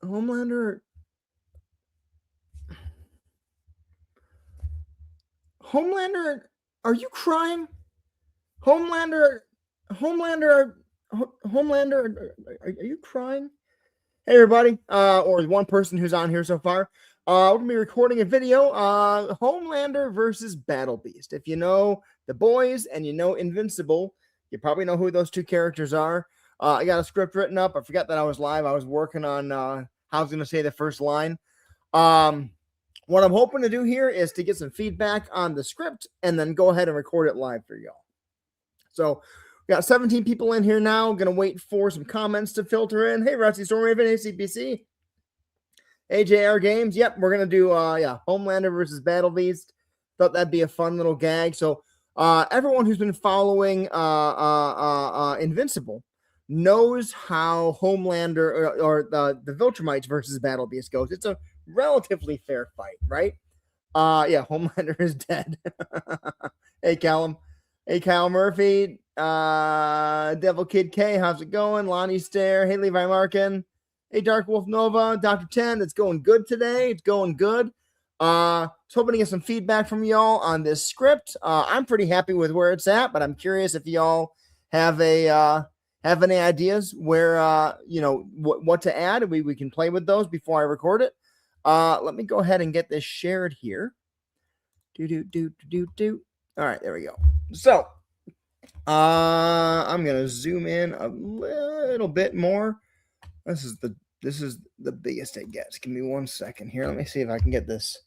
Homelander. Homelander, are you crying? Homelander, Homelander, Homelander, are you crying? Hey everybody, or one person who's on here so far. We're gonna be recording a video, Homelander versus Battle Beast. If you know the boys and you know Invincible, you probably know who those two characters are. I got a script written up. I forgot that I was live. I was working on how I was gonna say the first line. Um, what I'm hoping to do here is to get some feedback on the script and then go ahead and record it live for y'all. So we got 17 people in here now. Gonna wait for some comments to filter in. Hey, Rusty Stormraven, hey, CPC. AJR Games. Yep, we're gonna do Homelander versus Battle Beast. Thought that'd be a fun little gag. So everyone who's been following Invincible knows how Homelander or the Viltrumites versus Battle Beast goes. It's a relatively fair fight, right? Yeah, Homelander is dead. Hey, Callum. Hey, Kyle Murphy. Devil Kid K, how's it going? Lonnie Stare. Hey, Levi Markin. Hey, Dark Wolf Nova. Dr. 10, it's going good today. It's going good. Hoping to get some feedback from y'all on this script. I'm pretty happy with where it's at, but I'm curious if y'all have any ideas where what to add. We can play with those before I record it. Let me go ahead and get this shared here. Do. All right, there we go. So, I'm gonna zoom in a little bit more. This is the biggest it gets. Give me 1 second here. Let me see if I can get this.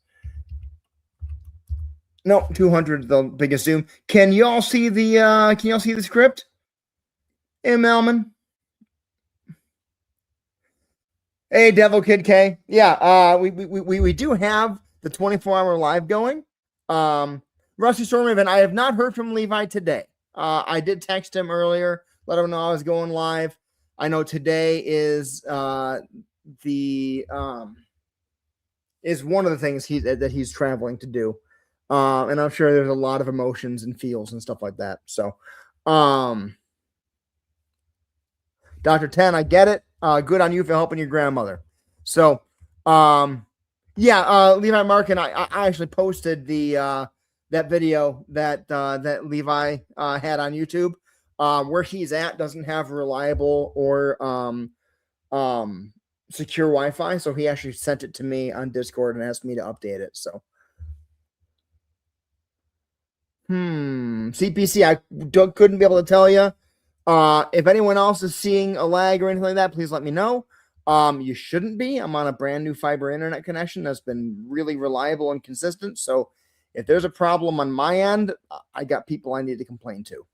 No, 200 the biggest zoom. Can y'all see the script? Hey, Melman. Hey, Devil Kid K. Yeah, we do have the 24-hour live going. Rusty Stormraven, I have not heard from Levi today. I did text him earlier, let him know I was going live. I know today is one of the things that he's traveling to do, and I'm sure there's a lot of emotions and feels and stuff like that. So, Dr. 10, I get it. Good on you for helping your grandmother. So, Levi Markin, I actually posted the that video that Levi had on YouTube. Where he's at doesn't have reliable or secure Wi-Fi, so he actually sent it to me on Discord and asked me to update it. So, CPC, I couldn't be able to tell you. If anyone else is seeing a lag or anything like that, please let me know. You shouldn't be. I'm on a brand new fiber internet connection that's been really reliable and consistent. So if there's a problem on my end, I got people I need to complain to.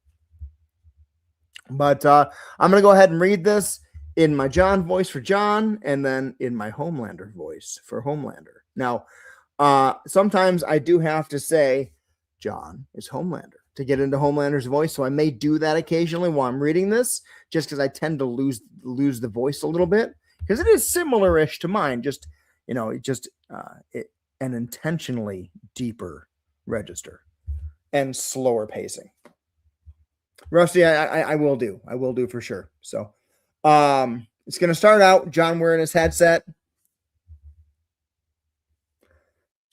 But I'm going to go ahead and read this in my John voice for John and then in my Homelander voice for Homelander. Now, sometimes I do have to say John is Homelander to get into Homelander's voice. So I may do that occasionally while I'm reading this, just because I tend to lose the voice a little bit, because it is similar-ish to mine, just an intentionally deeper register and slower pacing. Rusty, I will do for sure. So it's going to start out John wearing his headset.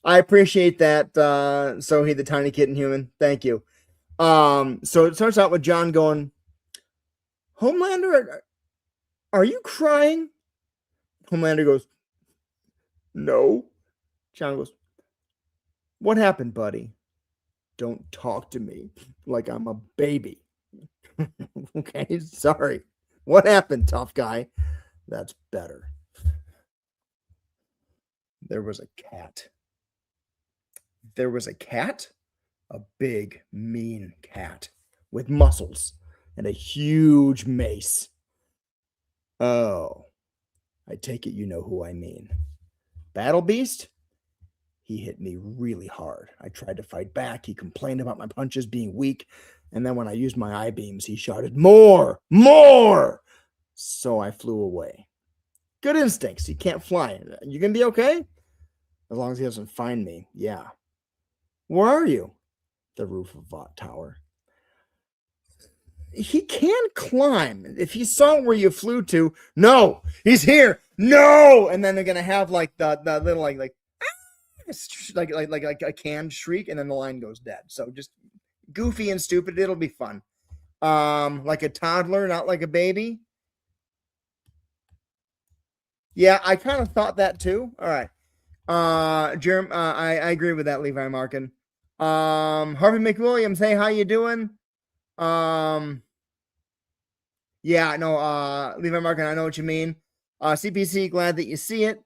I appreciate that, Sohi, the tiny kitten human. Thank you. So it starts out with John going, Homelander, are you crying? Homelander goes, no. John goes, what happened, buddy? Don't talk to me like I'm a baby. Okay, sorry. What happened, tough guy? That's better. There was a cat. There was a cat? A big, mean cat with muscles and a huge mace. Oh, I take it you know who I mean. Battle Beast? He hit me really hard. I tried to fight back. He complained about my punches being weak. And then when I used my eye beams, he shouted, more, more. So I flew away. Good instincts. He can't fly. You gonna be okay? As long as he doesn't find me. Yeah. Where are you? The roof of Vought Tower. he can climb. If he saw where you flew to, no, he's here, no, and then they're gonna have like the little like a canned shriek, and then the line goes dead. So just goofy and stupid. It'll be fun. Like a toddler, not like a baby. Yeah, I kind of thought that too. All right. I agree with that, Levi Markin. Harvey McWilliams, hey, how you doing? Yeah, no, Levi Markin, I know what you mean. CPC, glad that you see it.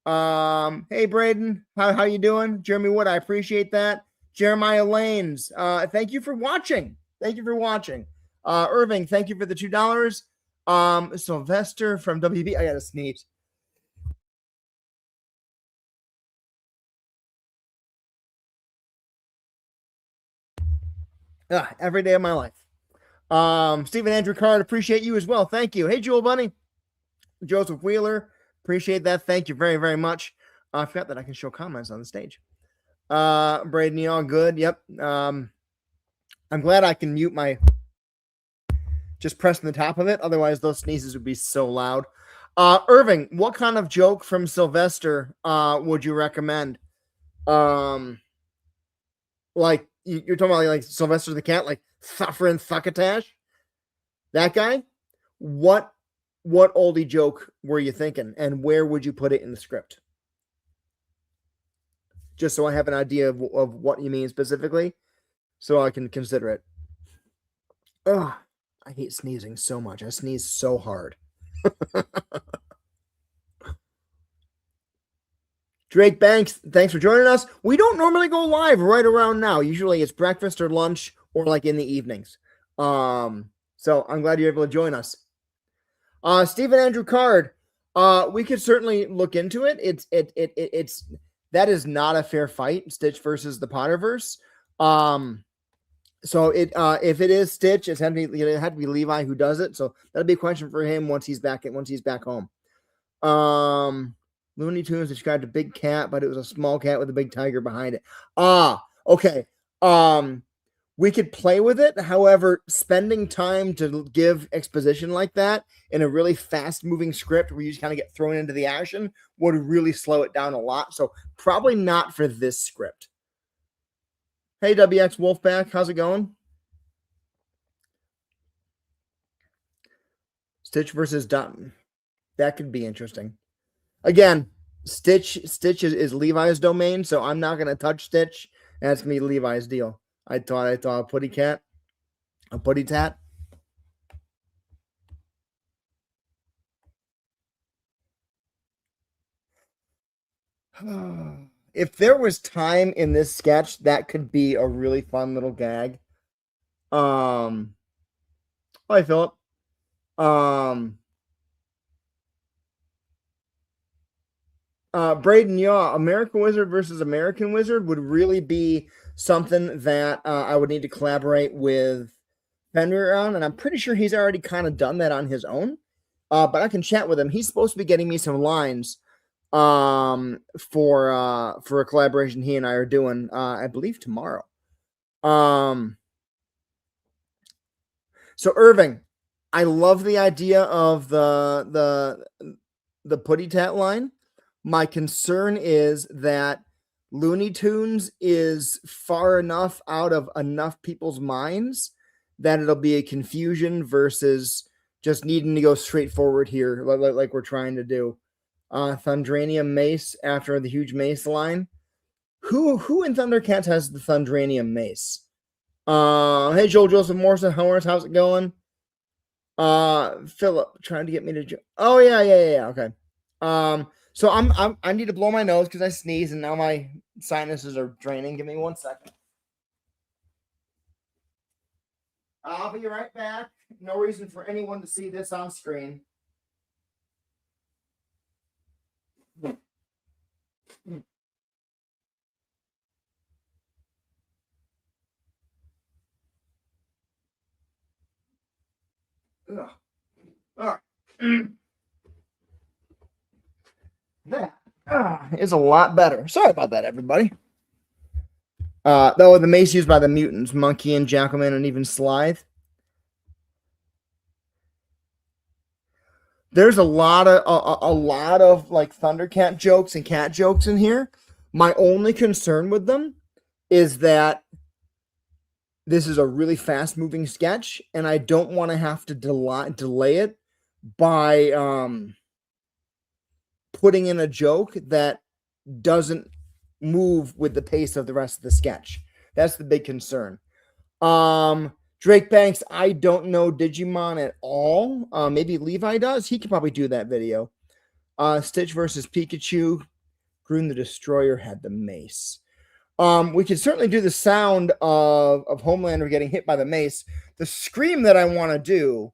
Hey, Braden, how you doing? Jeremy Wood, I appreciate that. Jeremiah Lanes, thank you for watching. Thank you for watching. Irving, thank you for the $2. Sylvester from WB, I gotta sneeze. Every day of my life. Stephen Andrew Card, appreciate you as well. Thank you. Hey, Jewel Bunny. Joseph Wheeler, appreciate that. Thank you very, very much. I forgot that I can show comments on the stage. Braden, you all good? Yep. I'm glad I can mute my just pressing the top of it. Otherwise, those sneezes would be so loud. Irving, what kind of joke from Sylvester would you recommend? Like you're talking about like Sylvester the cat, like suffering succotash? That guy? What oldie joke were you thinking, and where would you put it in the script? Just so I have an idea of what you mean specifically, so I can consider it. Ugh, I hate sneezing so much. I sneeze so hard. Drake Banks, thanks for joining us. We don't normally go live right around now. Usually it's breakfast or lunch or like in the evenings. So I'm glad you're able to join us. Stephen Andrew Card, we could certainly look into it. It's that is not a fair fight, Stitch versus the Potterverse. So if it is Stitch, it had to be Levi who does it. So that'll be a question for him once he's back home. Looney Tunes described a big cat, but it was a small cat with a big tiger behind it. Okay. We could play with it. However, spending time to give exposition like that in a really fast-moving script where you just kind of get thrown into the action would really slow it down a lot. So probably not for this script. Hey, WX Wolfpack, how's it going? Stitch versus Dutton. That could be interesting. Again, Stitch is Levi's domain, so I'm not going to touch Stitch. That's going to be Levi's deal. I thought a putty tat. If there was time in this sketch, that could be a really fun little gag. Hi, Philip. Braden, yeah, American Wizard versus American Wizard would really be something that I would need to collaborate with Fenrir on, and I'm pretty sure he's already kind of done that on his own. But I can chat with him. He's supposed to be getting me some lines for a collaboration he and I are doing, I believe tomorrow. So Irving, I love the idea of the putty tat line. My concern is that Looney Tunes is far enough out of enough people's minds that it'll be a confusion versus just needing to go straight forward here, like we're trying to do. Thundranium mace after the huge mace line. Who in Thundercats has the Thundranium mace? Hey, Joel Joseph Morrison, how's it going? Philip trying to get me to. Oh yeah. Okay. So I need to blow my nose because I sneezed and now my sinuses are draining. Give me 1 second. I'll be right back. No reason for anyone to see this on screen. Ugh. All right. That is a lot better. Sorry about that, everybody. Though the mace used by the mutants, Monkey and Jackalman and even Slithe. There's a lot of like Thundercat jokes and cat jokes in here. My only concern with them is that this is a really fast moving sketch, and I don't want to have to delay it by putting in a joke that doesn't move with the pace of the rest of the sketch. That's the big concern. Drake Banks, I don't know Digimon at all. Maybe Levi does. He could probably do that video. Stitch versus Pikachu. Groon the Destroyer had the mace. We could certainly do the sound of Homelander getting hit by the mace. The scream that I want to do,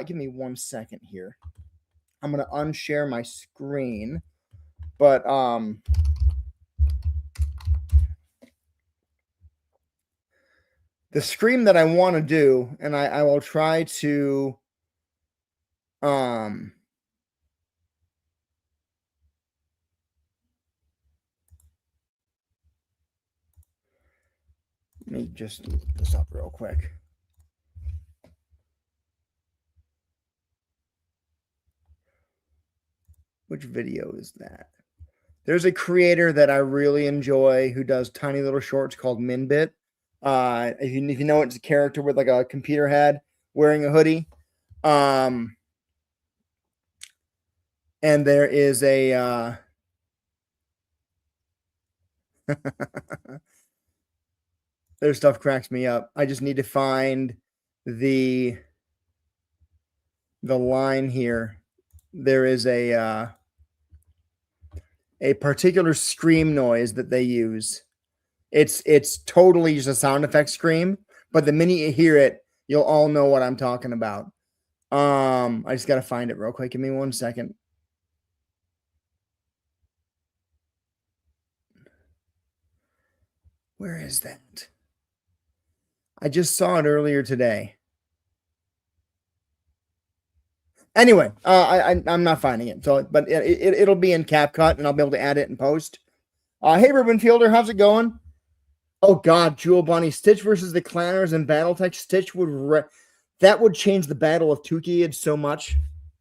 give me 1 second here. I'm going to unshare my screen. But the scream that I want to do, and I will try to let me just look this up real quick. Which video is that? There's a creator that I really enjoy who does tiny little shorts called Minbit. If you know, it's a character with like a computer head wearing a hoodie. And there is a their stuff cracks me up. I just need to find the line here. There is a particular scream noise that they use. It's totally just a sound effect scream, but the minute you hear it, you'll all know what I'm talking about. I just gotta find it real quick. Give me 1 second. Where is that? I just saw it earlier today. Anyway, I'm not finding it. So, but it'll be in CapCut, and I'll be able to add it in post. Hey, Ruben Fielder, how's it going? Oh God, Jewel Bunny, Stitch versus the Clanners and BattleTech. Stitch that would change the battle of Tukiyad so much.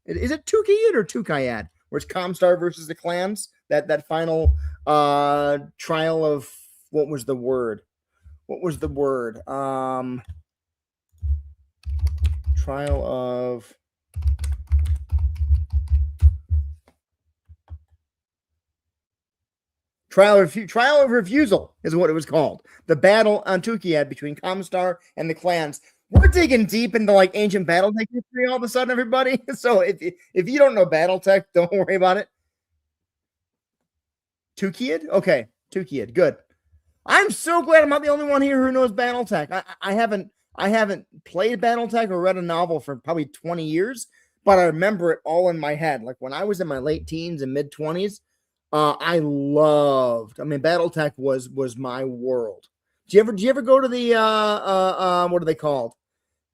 Is it Tukiyad or Tukayad? Where it's Comstar versus the clans? That final trial of what was the word? What was the word? Trial of Trial of Refusal is what it was called. The battle on Tukiyad between Comstar and the clans. We're digging deep into like ancient BattleTech history all of a sudden, everybody. So if you don't know BattleTech, don't worry about it. Tukiyad? Okay, Tukiyad. Good. I'm so glad I'm not the only one here who knows BattleTech. I haven't played BattleTech or read a novel for probably 20 years, but I remember it all in my head. Like when I was in my late teens and mid 20s, I mean, BattleTech was my world. Do you ever go to the what are they called?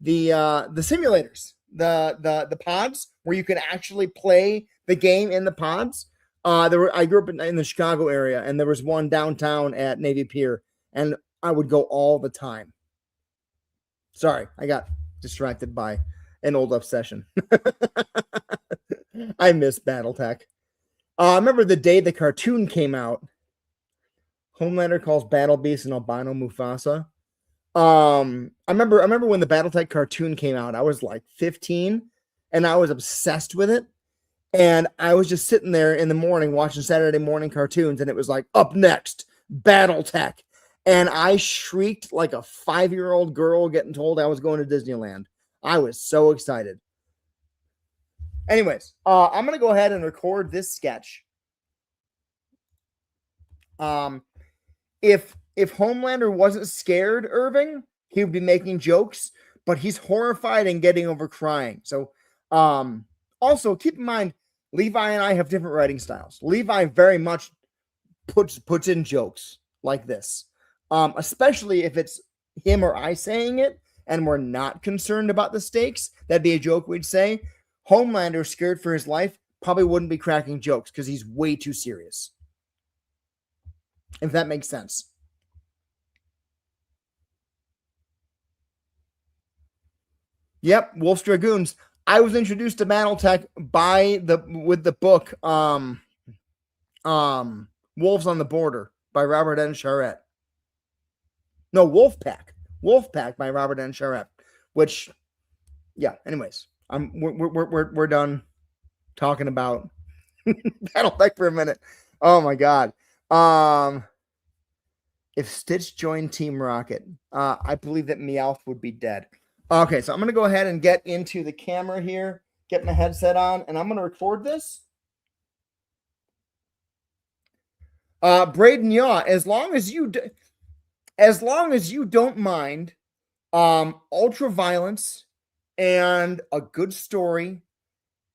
The simulators, the pods where you could actually play the game in the pods? I grew up in the Chicago area, and there was one downtown at Navy Pier, and I would go all the time. Sorry, I got distracted by an old obsession. I miss BattleTech. I remember the day the cartoon came out. Homelander calls Battle Beast an albino Mufasa. I remember when the BattleTech cartoon came out. I was like 15, and I was obsessed with it. And I was just sitting there in the morning watching Saturday morning cartoons, and it was like, up next, BattleTech. And I shrieked like a 5-year-old girl getting told I was going to Disneyland. I was so excited. Anyways, I'm going to go ahead and record this sketch. If Homelander wasn't scared, Irving, he would be making jokes, but he's horrified and getting over crying. So, also keep in mind, Levi and I have different writing styles. Levi very much puts in jokes like this, especially if it's him or I saying it, and we're not concerned about the stakes. That'd be a joke we'd say. Homelander, scared for his life, probably wouldn't be cracking jokes because he's way too serious. If that makes sense. Yep, Wolf's Dragoons. I was introduced to BattleTech with the book Wolves on the Border by Robert N. Charette. No, Wolfpack by Robert N. Charette. Which, yeah. Anyways, we're done talking about BattleTech for a minute. Oh my god. If Stitch joined Team Rocket, I believe that Meowth would be dead. Okay, so I'm gonna go ahead and get into the camera here, get my headset on, and I'm gonna record this. Braden Yaw, as long as you don't mind ultra violence and a good story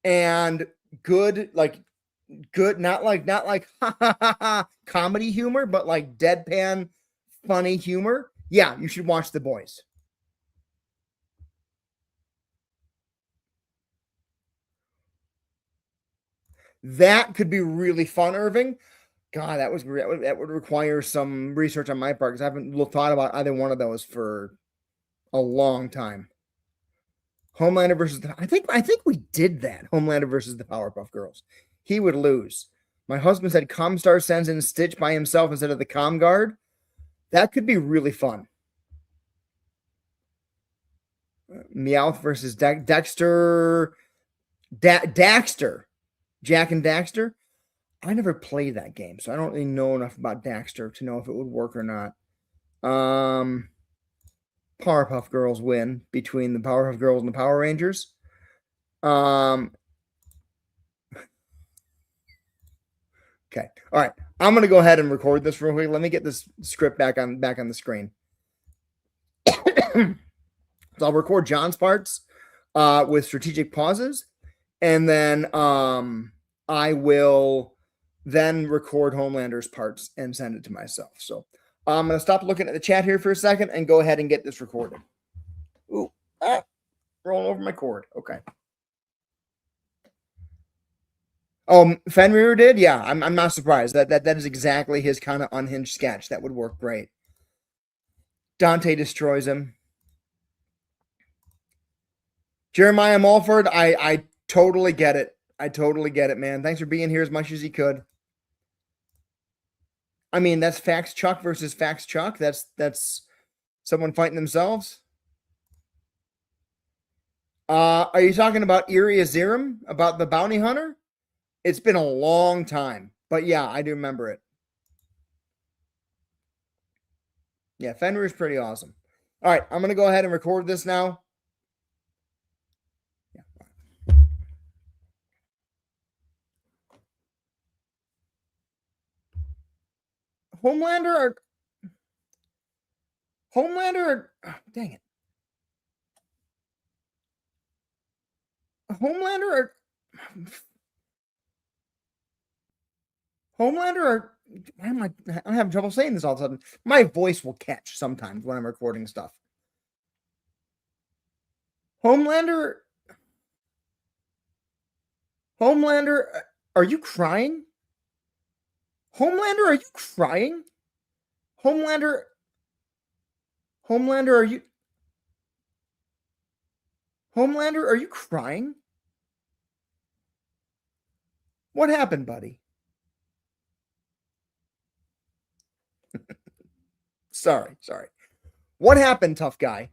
and good not like comedy humor, but like deadpan funny humor, yeah, you should watch The Boys. That could be really fun, Irving. God, that would require some research on my part because I haven't thought about either one of those for a long time. Homelander versus I think we did that. Homelander versus the Powerpuff Girls. He would lose. My husband said Comstar sends in Stitch by himself instead of the Com Guard. That could be really fun. Meowth versus Dexter. Daxter. Jack and Daxter. I never played that game, so I don't really know enough about Daxter to know if it would work or not. Powerpuff Girls win between the Powerpuff Girls and the Power Rangers. Okay. All right. I'm gonna go ahead and record this real quick. Let me get this script back on the screen. So I'll record John's parts with strategic pauses, and then I will then record Homelander's parts and send it to myself. So I'm going to stop looking at the chat here for a second and go ahead and get this recorded. Ooh, rolling over my cord. Okay. Fenrir did? Yeah, I'm not surprised. That is exactly his kind of unhinged sketch. That would work great. Dante destroys him. Jeremiah Mulford, I totally get it. I totally get it, man. Thanks for being here as much as you could. I mean, that's Fax Chuck versus Fax Chuck. That's someone fighting themselves. Are you talking about Erie Azirim, about the bounty hunter? It's been a long time, but yeah, I do remember it. Yeah, Fenrir is pretty awesome. All right, I'm going to go ahead and record this now. Homelander, dang it. Homelander, I'm having trouble saying this all of a sudden. My voice will catch sometimes when I'm recording stuff. Homelander, are you crying? Homelander, are you crying? Homelander, are you? Homelander, are you crying? What happened, buddy? Sorry. What happened, tough guy?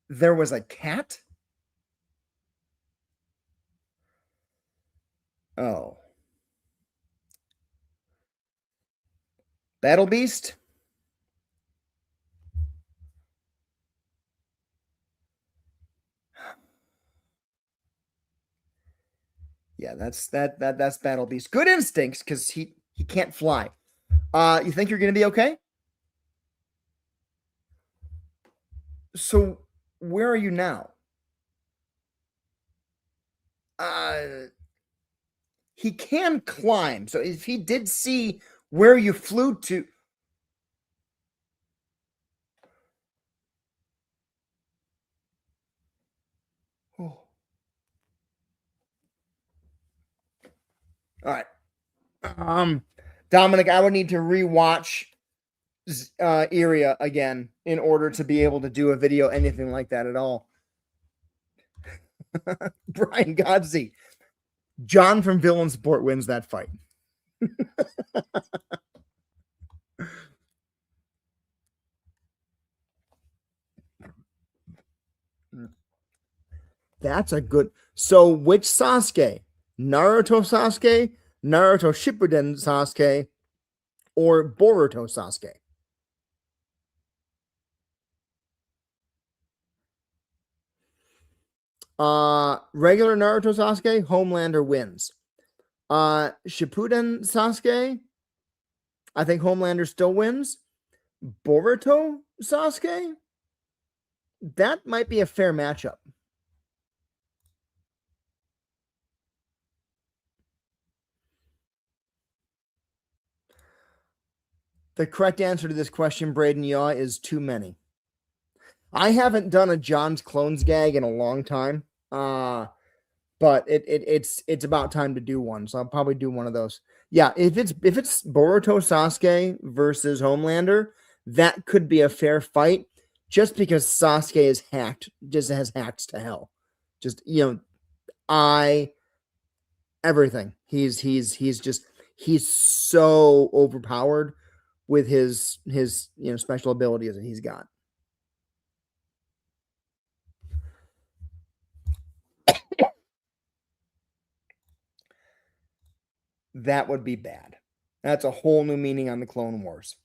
There was a cat? Oh. Battle Beast? Yeah, that's Battle Beast. Good instincts because he can't fly. You think you're gonna be okay? So where are you now? He can climb. So if he did see where you flew to. Oh. All right. Dominic, I would need to rewatch Iria again in order to be able to do a video anything like that at all. Brian Godsey. John from Villain Support wins that fight. That's a good. So, which Sasuke? Naruto Sasuke, Naruto Shippuden Sasuke, or Boruto Sasuke? Regular Naruto Sasuke, Homelander wins. Shippuden Sasuke, I think Homelander still wins. Boruto Sasuke, that might be a fair matchup. The correct answer to this question, Braden Yaw, is too many. I haven't done a John's Clones gag in a long time, but it's about time to do one. So I'll probably do one of those. Yeah, if it's Boruto Sasuke versus Homelander, that could be a fair fight, just because Sasuke is hacked, just has hacks to hell. Just everything. He's so overpowered with his special abilities that he's got. That would be bad. That's a whole new meaning on the Clone Wars.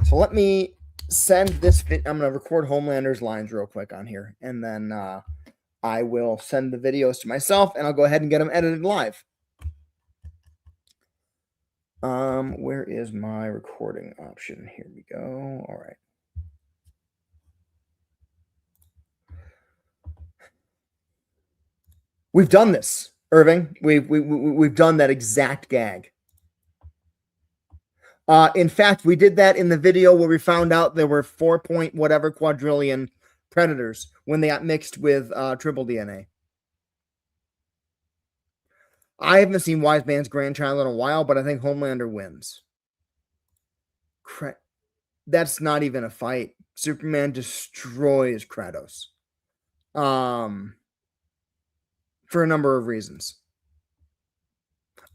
So let me send this. I'm going to record Homelander's lines real quick on here, and then I will send the videos to myself, and I'll go ahead and get them edited live. Where is my recording option? Here we go. All right. We've done this, Irving. We've done that exact gag. In fact, we did that in the video where we found out there were 4 point whatever quadrillion predators when they got mixed with triple DNA. I haven't seen Wise Man's Grandchild in a while, but I think Homelander wins. That's not even a fight. Superman destroys Kratos. For a number of reasons.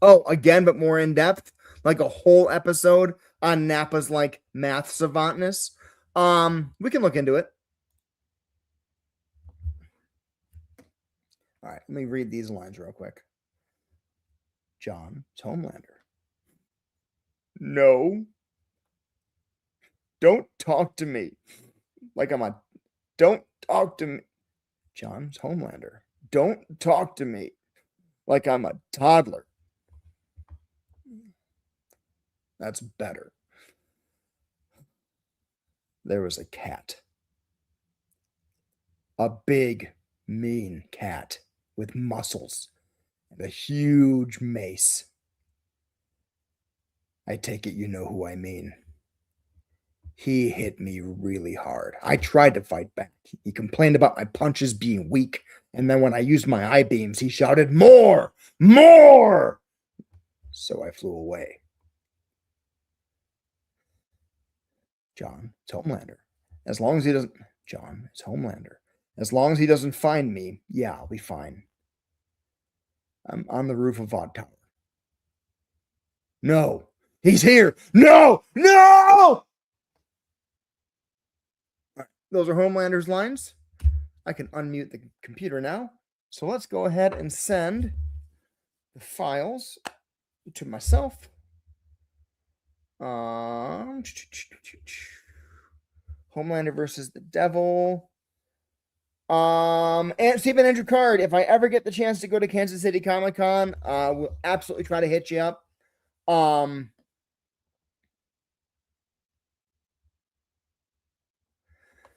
Oh, again, but more in depth, like a whole episode on Nappa's like math savantness. We can look into it. All right, let me read these lines real quick. John, it's Homelander. No. Don't talk to me. Like I'm a. Don't talk to me. John, it's Homelander. Don't talk to me like I'm a toddler. That's better. There was a cat. A big, mean cat with muscles and a huge mace. I take it you know who I mean. He hit me really hard. I tried to fight back. He complained about my punches being weak. And then when I used my eye beams, he shouted, "More! More!" So I flew away. John, it's Homelander. As long as he doesn't... John, it's Homelander. As long as he doesn't find me, yeah, I'll be fine. I'm on the roof of Odd Tower. No! He's here! No! No! Those are Homelander's lines. I can unmute the computer now. So let's go ahead and send the files to myself. Homelander versus the Devil. And Stephen Andrew Card, if I ever get the chance to go to Kansas City Comic-Con, we'll absolutely try to hit you up.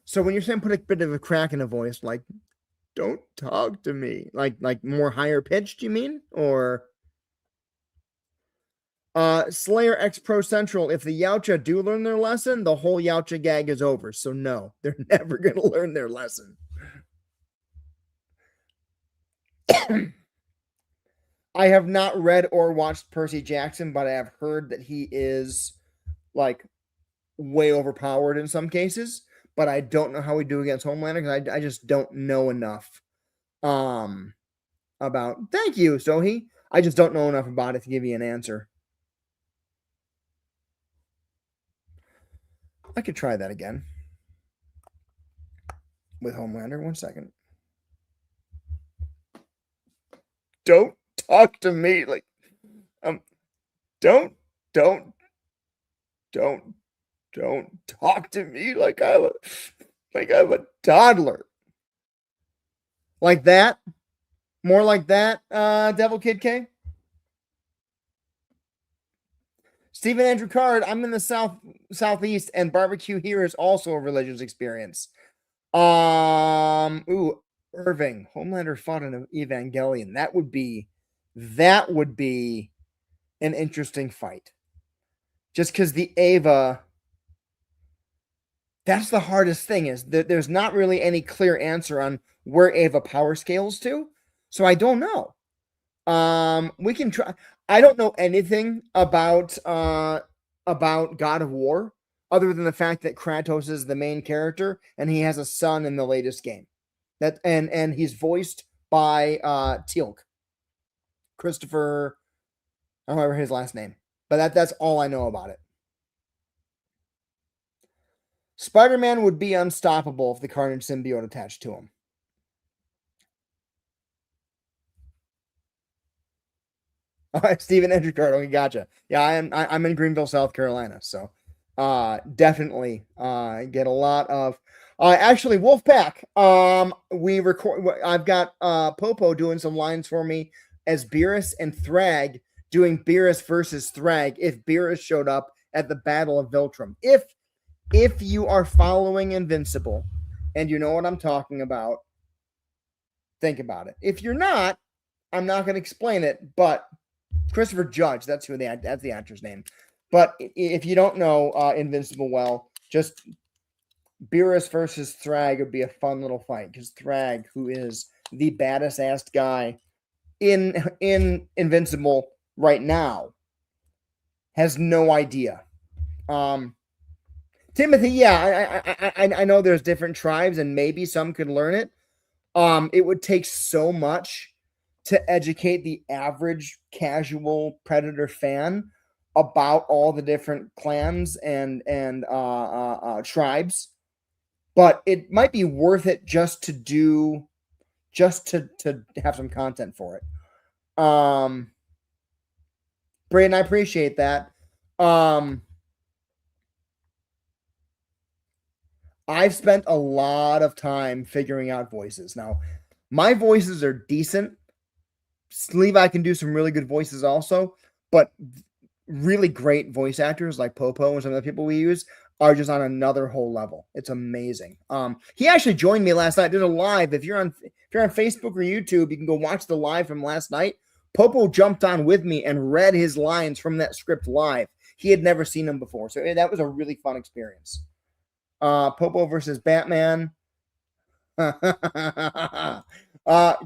So when you're saying put a bit of a crack in a voice, like, don't talk to me, like more higher pitched, you mean? Or Slayer X Pro Central, if the Yautja do learn their lesson, the whole Yautja gag is over. So no, they're never going to learn their lesson. I have not read or watched Percy Jackson, but I have heard that he is like way overpowered in some cases, but I don't know how we do against Homelander because I just don't know enough about. Thank you, Sohi. I just don't know enough about it to give you an answer. I could try that again with Homelander. 1 second. Don't talk to me like don't don't talk to me like I'm a toddler. Like that? More like that, Devil Kid K? Stephen Andrew Card, I'm in the southeast, and barbecue here is also a religious experience. Ooh, Irving, Homelander fought in Evangelion. That would be an interesting fight. Just because the Ava, that's the hardest thing, is that there's not really any clear answer on where Ava power scales to. So I don't know. We can try. I don't know anything about God of War other than the fact that Kratos is the main character and he has a son in the latest game. That and he's voiced by Teal'c. Christopher, I don't remember his last name, but that's all I know about it. Spider-Man would be unstoppable if the Carnage symbiote attached to him. All right, Stephen Andrew Carter. Okay, gotcha. Yeah, I'm in Greenville, South Carolina, so definitely get a lot of actually Wolfpack. We record. I've got Popo doing some lines for me as Beerus and Thrag doing Beerus versus Thrag if Beerus showed up at the Battle of Viltrum. If you are following Invincible and you know what I'm talking about, think about it. If you're not, I'm not going to explain it, but Christopher Judge, that's the actor's name. But if you don't know Invincible well, just Beerus versus Thrag would be a fun little fight because Thrag, who is the baddest ass guy in Invincible right now, has no idea. Timothy, yeah, I know there's different tribes and maybe some could learn it. It would take so much to educate the average casual Predator fan about all the different clans and tribes, but it might be worth it just to have some content for it. Braden, I appreciate that. I've spent a lot of time figuring out voices. Now, my voices are decent. Levi can do some really good voices also, but really great voice actors like Popo and some of the people we use are just on another whole level. It's amazing. He actually joined me last night. Did a live. If you're on Facebook or YouTube, you can go watch the live from last night. Popo jumped on with me and read his lines from that script live. He had never seen them before, so that was a really fun experience. Popo versus Batman.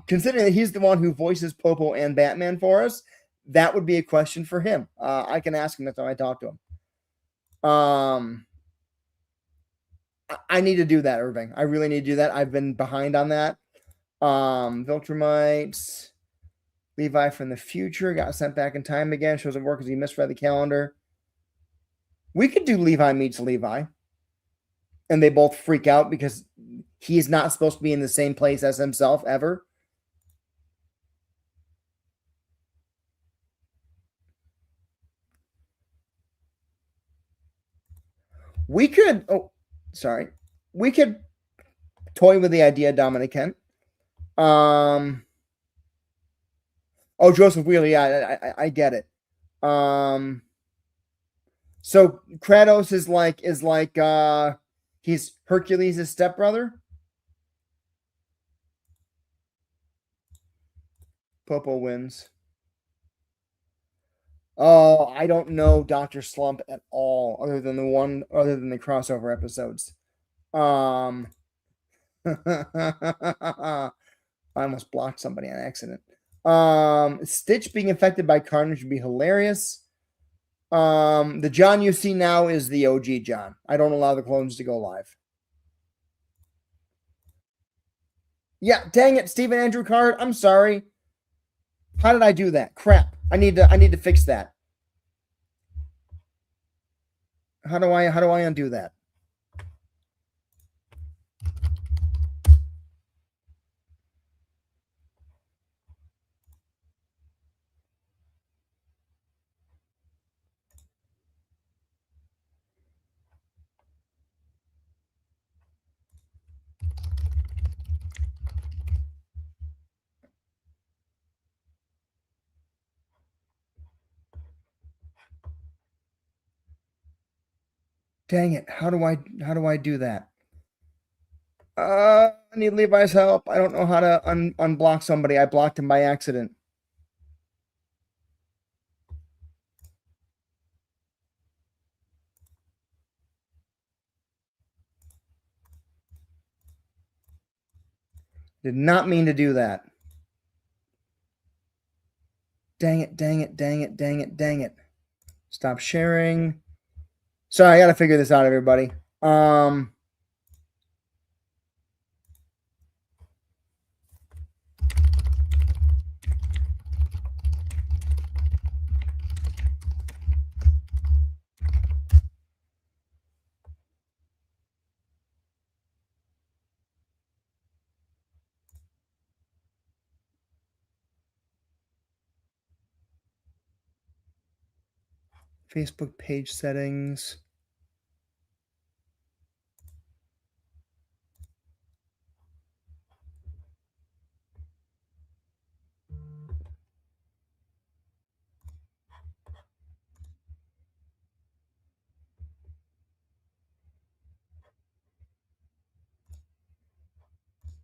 Considering that he's the one who voices Popo and Batman for us, that would be a question for him. I can ask him next time I talk to him. I need to do that, Irving. I really need to do that. I've been behind on that. Viltrumites. Levi from the future got sent back in time again. Shows at work because he misread the calendar. We could do Levi meets Levi. And they both freak out because he's not supposed to be in the same place as himself ever. We could, we could toy with the idea, Dominic Kent. Joseph Wheeler, yeah, I get it. So Kratos is like he's Hercules' stepbrother. Popo wins. Oh, I don't know Dr. Slump at all, other than the crossover episodes. I almost blocked somebody on accident. Stitch being infected by Carnage would be hilarious. The John you see now is the OG John. I don't allow the clones to go live. Yeah, dang it, Stephen Andrew Card. I'm sorry. How did I do that? Crap. I need to fix that. How do I undo that? Dang it. How do I do that? I need Levi's help. I don't know how to unblock somebody. I blocked him by accident. Did not mean to do that. Dang it, dang it, dang it, dang it, dang it. Stop sharing. Sorry, I gotta figure this out, everybody. Facebook page settings.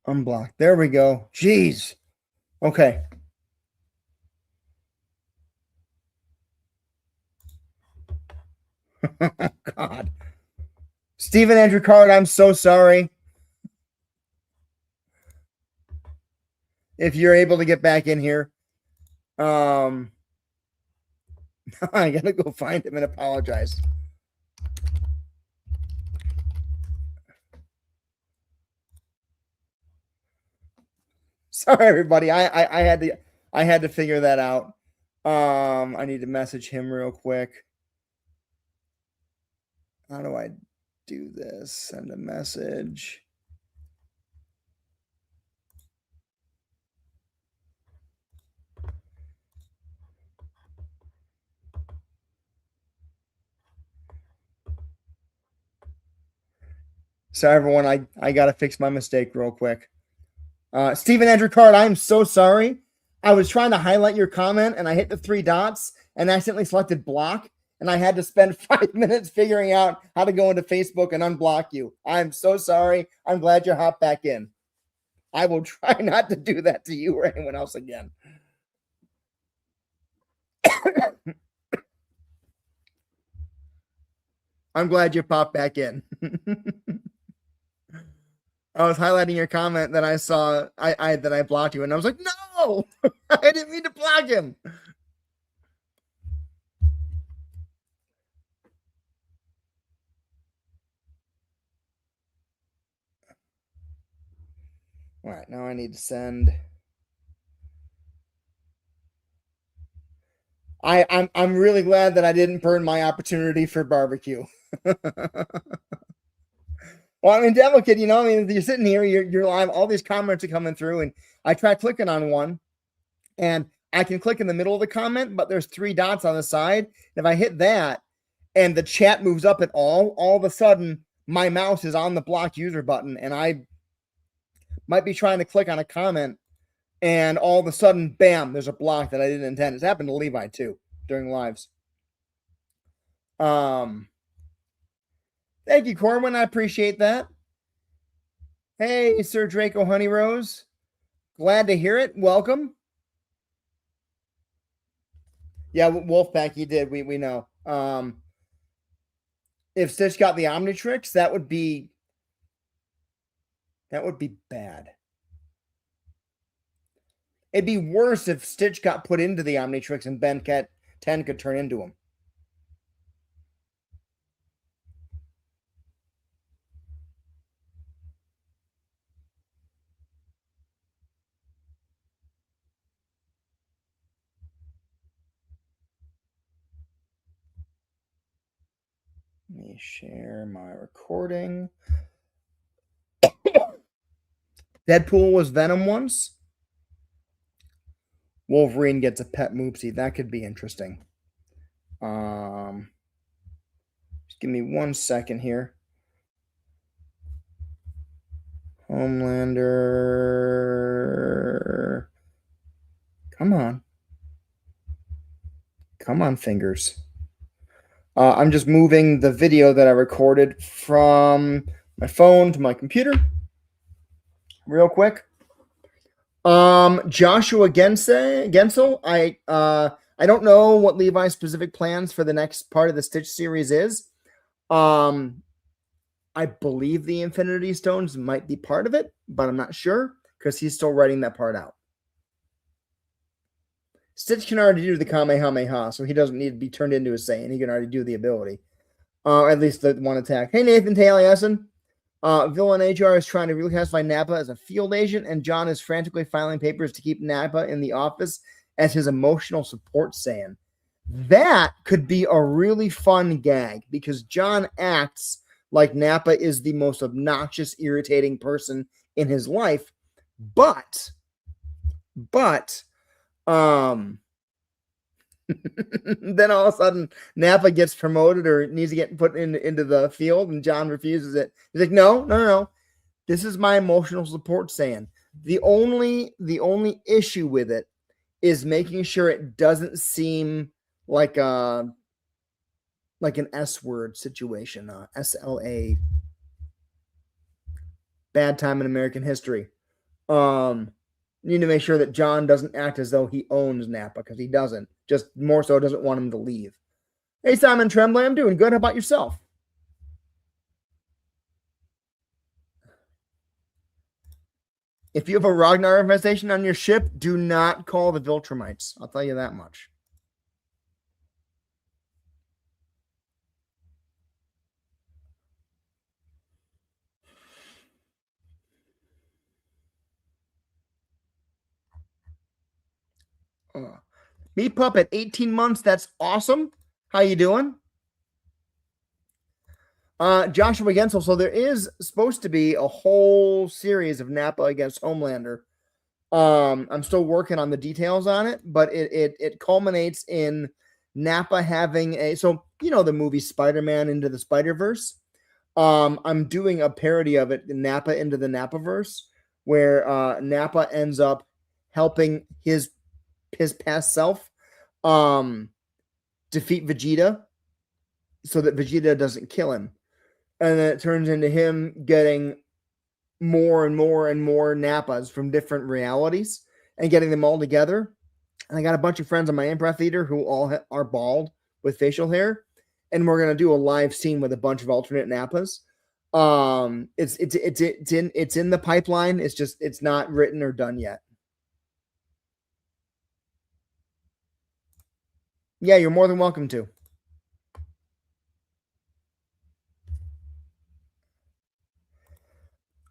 Unblock. There we go. Jeez. Okay. God. Stephen Andrew Card, I'm so sorry. If you're able to get back in here. I gotta go find him and apologize. Sorry, everybody. I had to figure that out. I need to message him real quick. How do I do this? Send a message. Sorry, everyone. I got to fix my mistake real quick. Stephen Andrew Card, I'm so sorry. I was trying to highlight your comment and I hit the 3 dots and accidentally selected block. And I had to spend 5 minutes figuring out how to go into Facebook and unblock you. I'm so sorry. I'm glad you hopped back in. I will try not to do that to you or anyone else again. I'm glad you popped back in. I was highlighting your comment, then I saw that I blocked you, and I was like, no, I didn't mean to block him. All right, now I need to send. I'm really glad that I didn't burn my opportunity for barbecue. Well, I mean, Devil Kid, you know, I mean, you're sitting here, you're live, all these comments are coming through, and I try clicking on one, and I can click in the middle of the comment, but there's 3 dots on the side. If I hit that and the chat moves up at all of a sudden my mouse is on the block user button, and I might be trying to click on a comment, and all of a sudden, bam, there's a block that I didn't intend. It's happened to Levi too during lives. Thank you, Corwin. I appreciate that. Hey, Sir Draco Honey Rose. Glad to hear it. Welcome. Yeah, Wolfpack, you did. We know. If Stitch got the Omnitrix, that would be bad. It'd be worse if Stitch got put into the Omnitrix and Ben 10 could turn into him. Let me share my recording. Deadpool was Venom once. Wolverine gets a pet Moopsie. That could be interesting. Just give me 1 second here. Homelander. Come on. Come on, fingers. I'm just moving the video that I recorded from my phone to my computer real quick. Joshua Gensel. I don't know what Levi's specific plans for the next part of the Stitch series is. I believe the Infinity Stones might be part of it, but I'm not sure because he's still writing that part out. Stitch can already do the Kamehameha, so he doesn't need to be turned into a Saiyan. He can already do the ability. At least the one attack. Hey, Nathan Taliesin. Villain HR is trying to reclassify Nappa as a field agent, and John is frantically filing papers to keep Nappa in the office as his emotional support Saiyan. That could be a really fun gag because John acts like Nappa is the most obnoxious, irritating person in his life, but then all of a sudden Nappa gets promoted or needs to get put into the field, and John refuses it. He's like, no. This is my emotional support Saiyan. The only issue with it is making sure it doesn't seem like an S word situation, SLA, bad time in American history. Need to make sure that John doesn't act as though he owns Nappa, because he doesn't. Just more so doesn't want him to leave. Hey, Simon Tremblay, I'm doing good. How about yourself? If you have a Ragnar infestation on your ship, do not call the Viltrumites. I'll tell you that much. Meat Pup at 18 months. That's awesome. How you doing? Joshua Gensel. So there is supposed to be a whole series of Nappa against Homelander. I'm still working on the details on it, but it culminates in Nappa having the movie Spider-Man Into the Spider-Verse. I'm doing a parody of it, Nappa Into the Nappaverse, where Nappa ends up helping his past self defeat Vegeta so that Vegeta doesn't kill him. And then it turns into him getting more and more and more Nappas from different realities and getting them all together. And I got a bunch of friends on my improv theater who all are bald with facial hair, and we're gonna do a live scene with a bunch of alternate Nappas. It's in the pipeline. It's not written or done yet. Yeah, you're more than welcome to.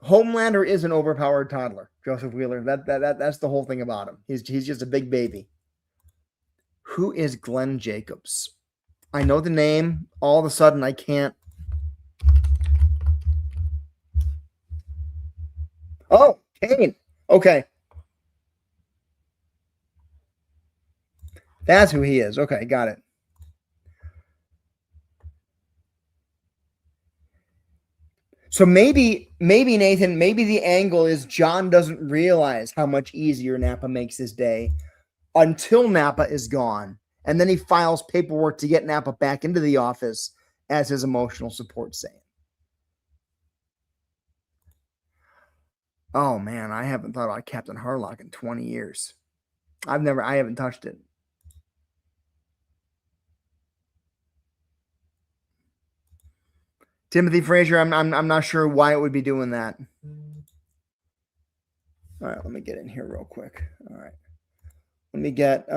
Homelander is an overpowered toddler, Joseph Wheeler. That's the whole thing about him. He's just a big baby. Who is Glenn Jacobs? I know the name. All of a sudden, I can't. Oh, Kane. Okay. That's who he is. Okay, got it. So maybe Nathan, maybe the angle is John doesn't realize how much easier Nappa makes his day until Nappa is gone. And then he files paperwork to get Nappa back into the office as his emotional support Saiyan. Oh man, I haven't thought about Captain Harlock in 20 years. I haven't touched it. Timothy Frazier, I'm not sure why it would be doing that. All right, let me get in here real quick. All right. Let me get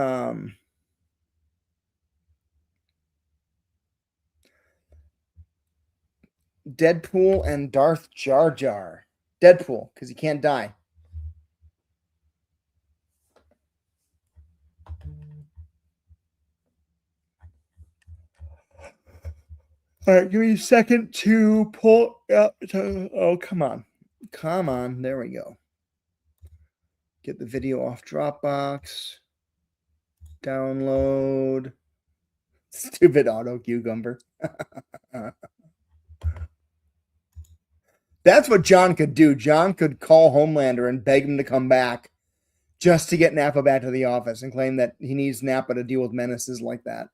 Deadpool and Darth Jar Jar. Deadpool, because he can't die. All right, give me a second to pull up. Oh, come on. Come on. There we go. Get the video off Dropbox. Download. Stupid auto cucumber. That's what John could do. John could call Homelander and beg him to come back just to get Nappa back to the office and claim that he needs Nappa to deal with menaces like that.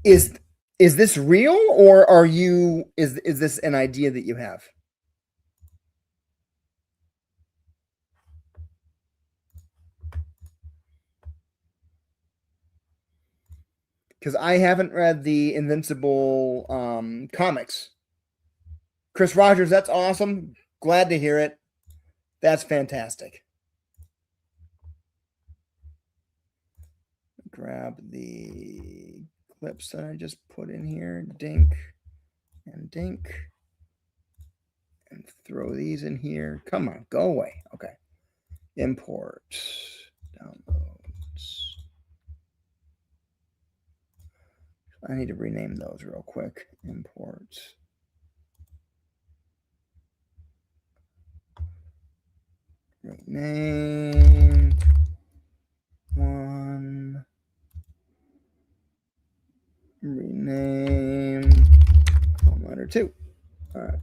Is this real, or are you is this an idea that you have? Because I haven't read the Invincible comics. Chris Rogers, that's awesome. Glad to hear it. That's fantastic. Grab the clips that I just put in here. Dink and dink. And throw these in here. Come on, go away. Okay. Import. Downloads. I need to rename those real quick. Import. Rename. One. Rename. Homelander 2. All right.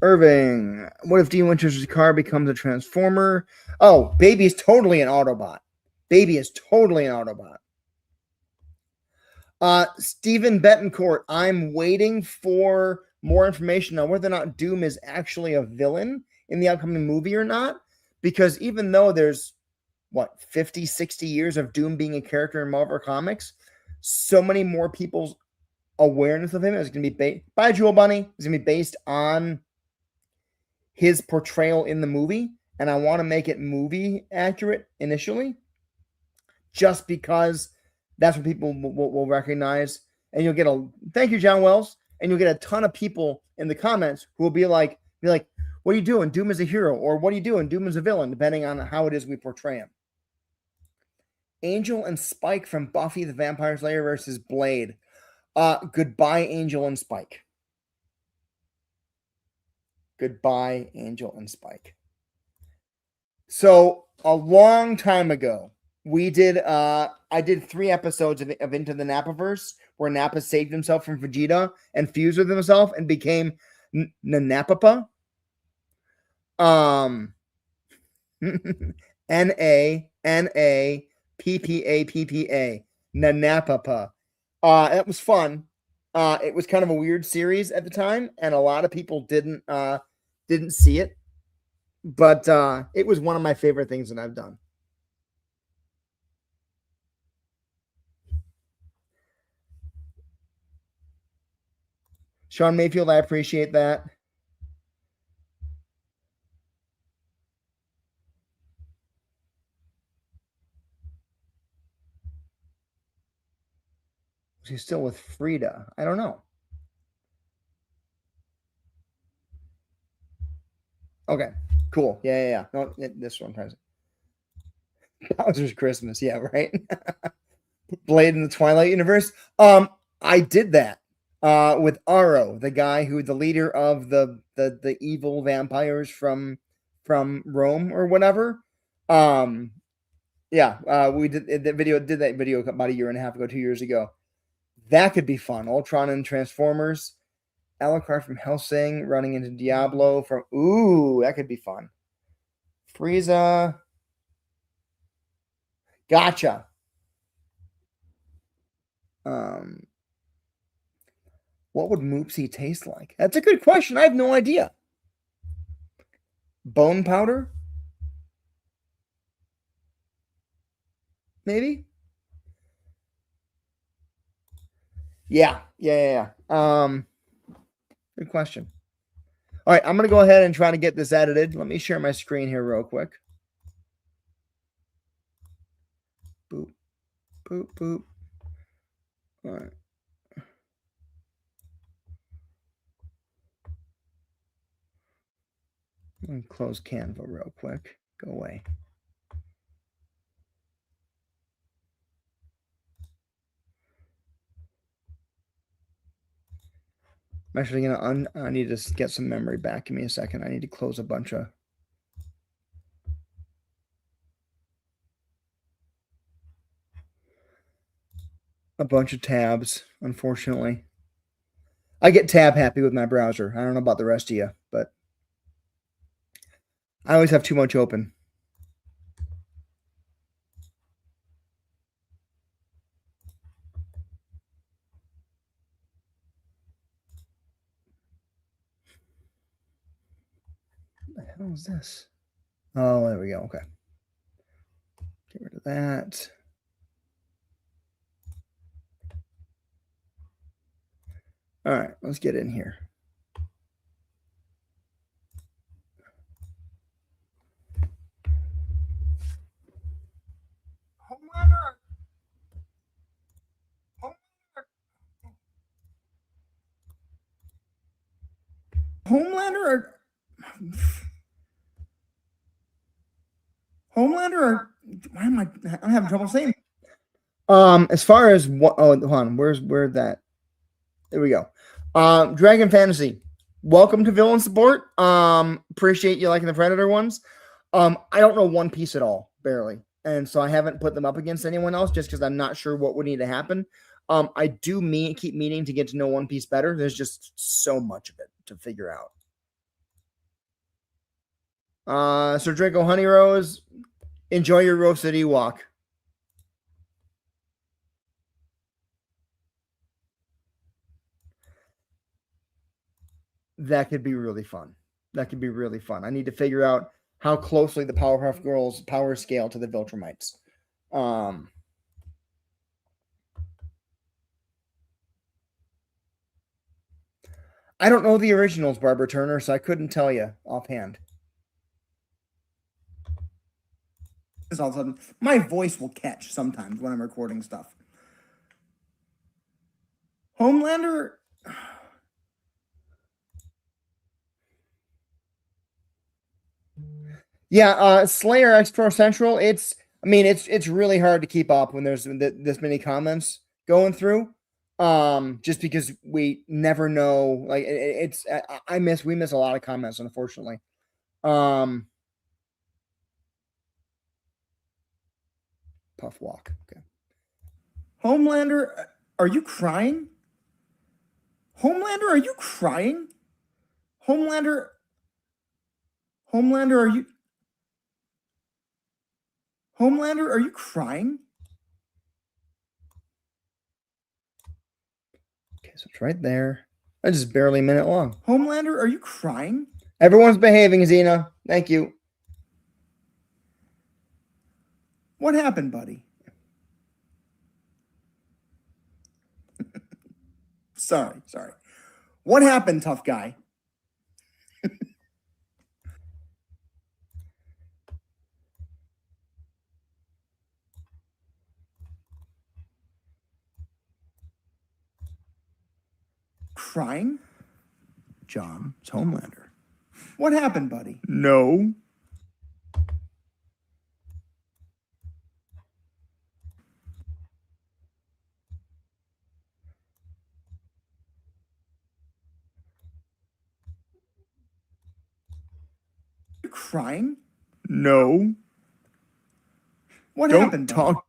Irving. What if Dean Winchester's car becomes a transformer? Oh, Baby is totally an Autobot. Baby is totally an Autobot. Stephen Betancourt, I'm waiting for more information on whether or not Doom is actually a villain in the upcoming movie or not. Because even though there's, 50, 60 years of Doom being a character in Marvel Comics, so many more people's awareness of him is going to be by Jewel Bunny is going to be based on his portrayal in the movie. And I want to make it movie accurate initially, just because that's what people will recognize. And you'll get thank you, John Wells. And you'll get a ton of people in the comments who will be like, what are you doing? Doom is a hero. Or what are you doing? Doom is a villain, depending on how it is we portray him. Angel and Spike from Buffy the Vampire Slayer versus Blade. Goodbye, Angel and Spike. Goodbye, Angel and Spike. So a long time ago, we did I did 3 episodes of Into the Nappaverse, where Nappa saved himself from Vegeta and fused with himself and became Napapa. Napappa. Nanapapa. It was fun. It was kind of a weird series at the time, and a lot of people didn't see it. But it was one of my favorite things that I've done. Sean Mayfield, I appreciate that. She's still with Frida. I don't know. Okay, cool. Yeah. No, this one present. Bowser's Christmas. Yeah, right. Blade in the Twilight Universe. I did that with Aro, the guy who the leader of the evil vampires from Rome or whatever. Yeah, we did that video about a year and a half ago, 2 years ago. That could be fun. Ultron and Transformers. Alucard from Hellsing running into Diablo from that could be fun. Frieza. Gotcha. What would Moopsie taste like? That's a good question. I have no idea. Bone powder? Maybe? Yeah. Good question. All right, I'm going to go ahead and try to get this edited. Let me share my screen here real quick. Boop, boop, boop. All right. Let me close Canva real quick. Go away. I'm actually gonna I need to get some memory back. Give me a second. I need to close a bunch of tabs, unfortunately. I get tab happy with my browser. I don't know about the rest of you, but I always have too much open. What the hell is this? Oh, there we go. Okay. Get rid of that. All right, let's get in here. Homelander. Homelander. Homelander. Why am I'm having trouble saying. As far as what? Oh, hold on. Where that? There we go. Dragon Fantasy. Welcome to Villain Support. Appreciate you liking the Predator ones. I don't know One Piece at all, barely, and so I haven't put them up against anyone else just because I'm not sure what would need to happen. I do keep meaning to get to know One Piece better. There's just so much of it to figure out. Sir Draco Honey Rose, enjoy your roasted Ewok. That could be really fun. I need to figure out how closely the Powerpuff Girls power scale to the Viltrumites. I don't know the originals, Barbara Turner, so I couldn't tell you offhand. All of a sudden, my voice will catch sometimes when I'm recording stuff. Homelander. Yeah, Slayer X4 Central. It's really hard to keep up when there's this many comments going through. Just because we never know. Like we miss a lot of comments, unfortunately. Puff walk. Okay. Homelander, are you crying? Homelander, are you crying? Homelander, are you? Homelander, are you crying? Okay, so it's right there. That's just barely a minute long. Homelander, are you crying? Everyone's behaving, Xena. Thank you. What happened, buddy? Sorry. What happened, tough guy? Crying? John, it's Homelander. What happened, buddy? No. You crying? No. What happened? Don't talk.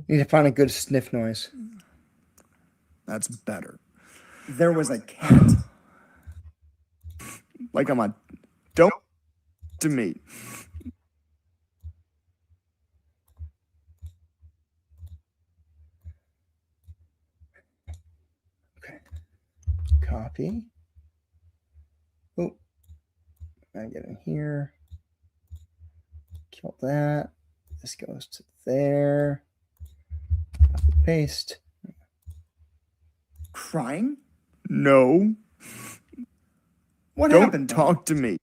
Need to find a good sniff noise. That's better. There was a cat. Like I'm a. Don't to me. Okay. Copy. Oh, I get in here. Kill that. This goes to there. Copy, paste. Crying? No. What happened? Don't talk to me.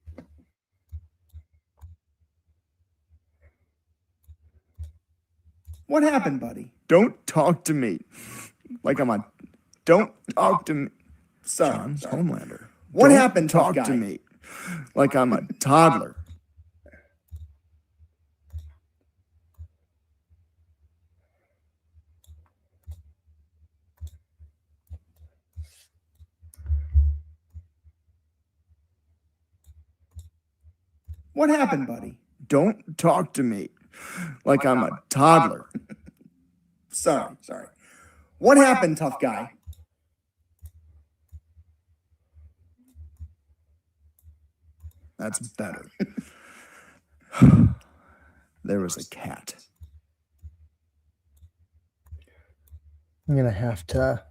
What happened, buddy? Don't talk to me like I'm a. Don't talk to me. Sorry, Homelander. What happened? Talk to me like I'm a toddler. What happened, buddy? Don't talk to me like I'm a toddler. Sorry. What happened, tough guy? That's better. There was a cat. I'm going to have to.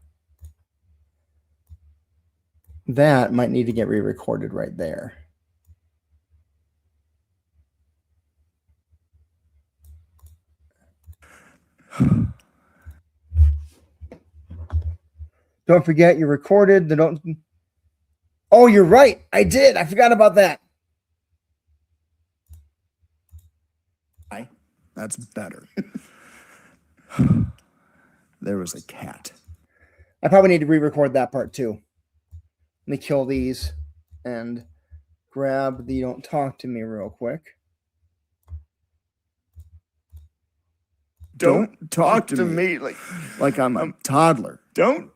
That might need to get re-recorded right there. Don't forget you recorded. Don't. Oh, you're right. I did. I forgot about that. That's better. There was a cat. I probably need to re-record that part too. Let me kill these and grab the don't talk to me real quick. Don't talk to me like I'm a toddler. Don't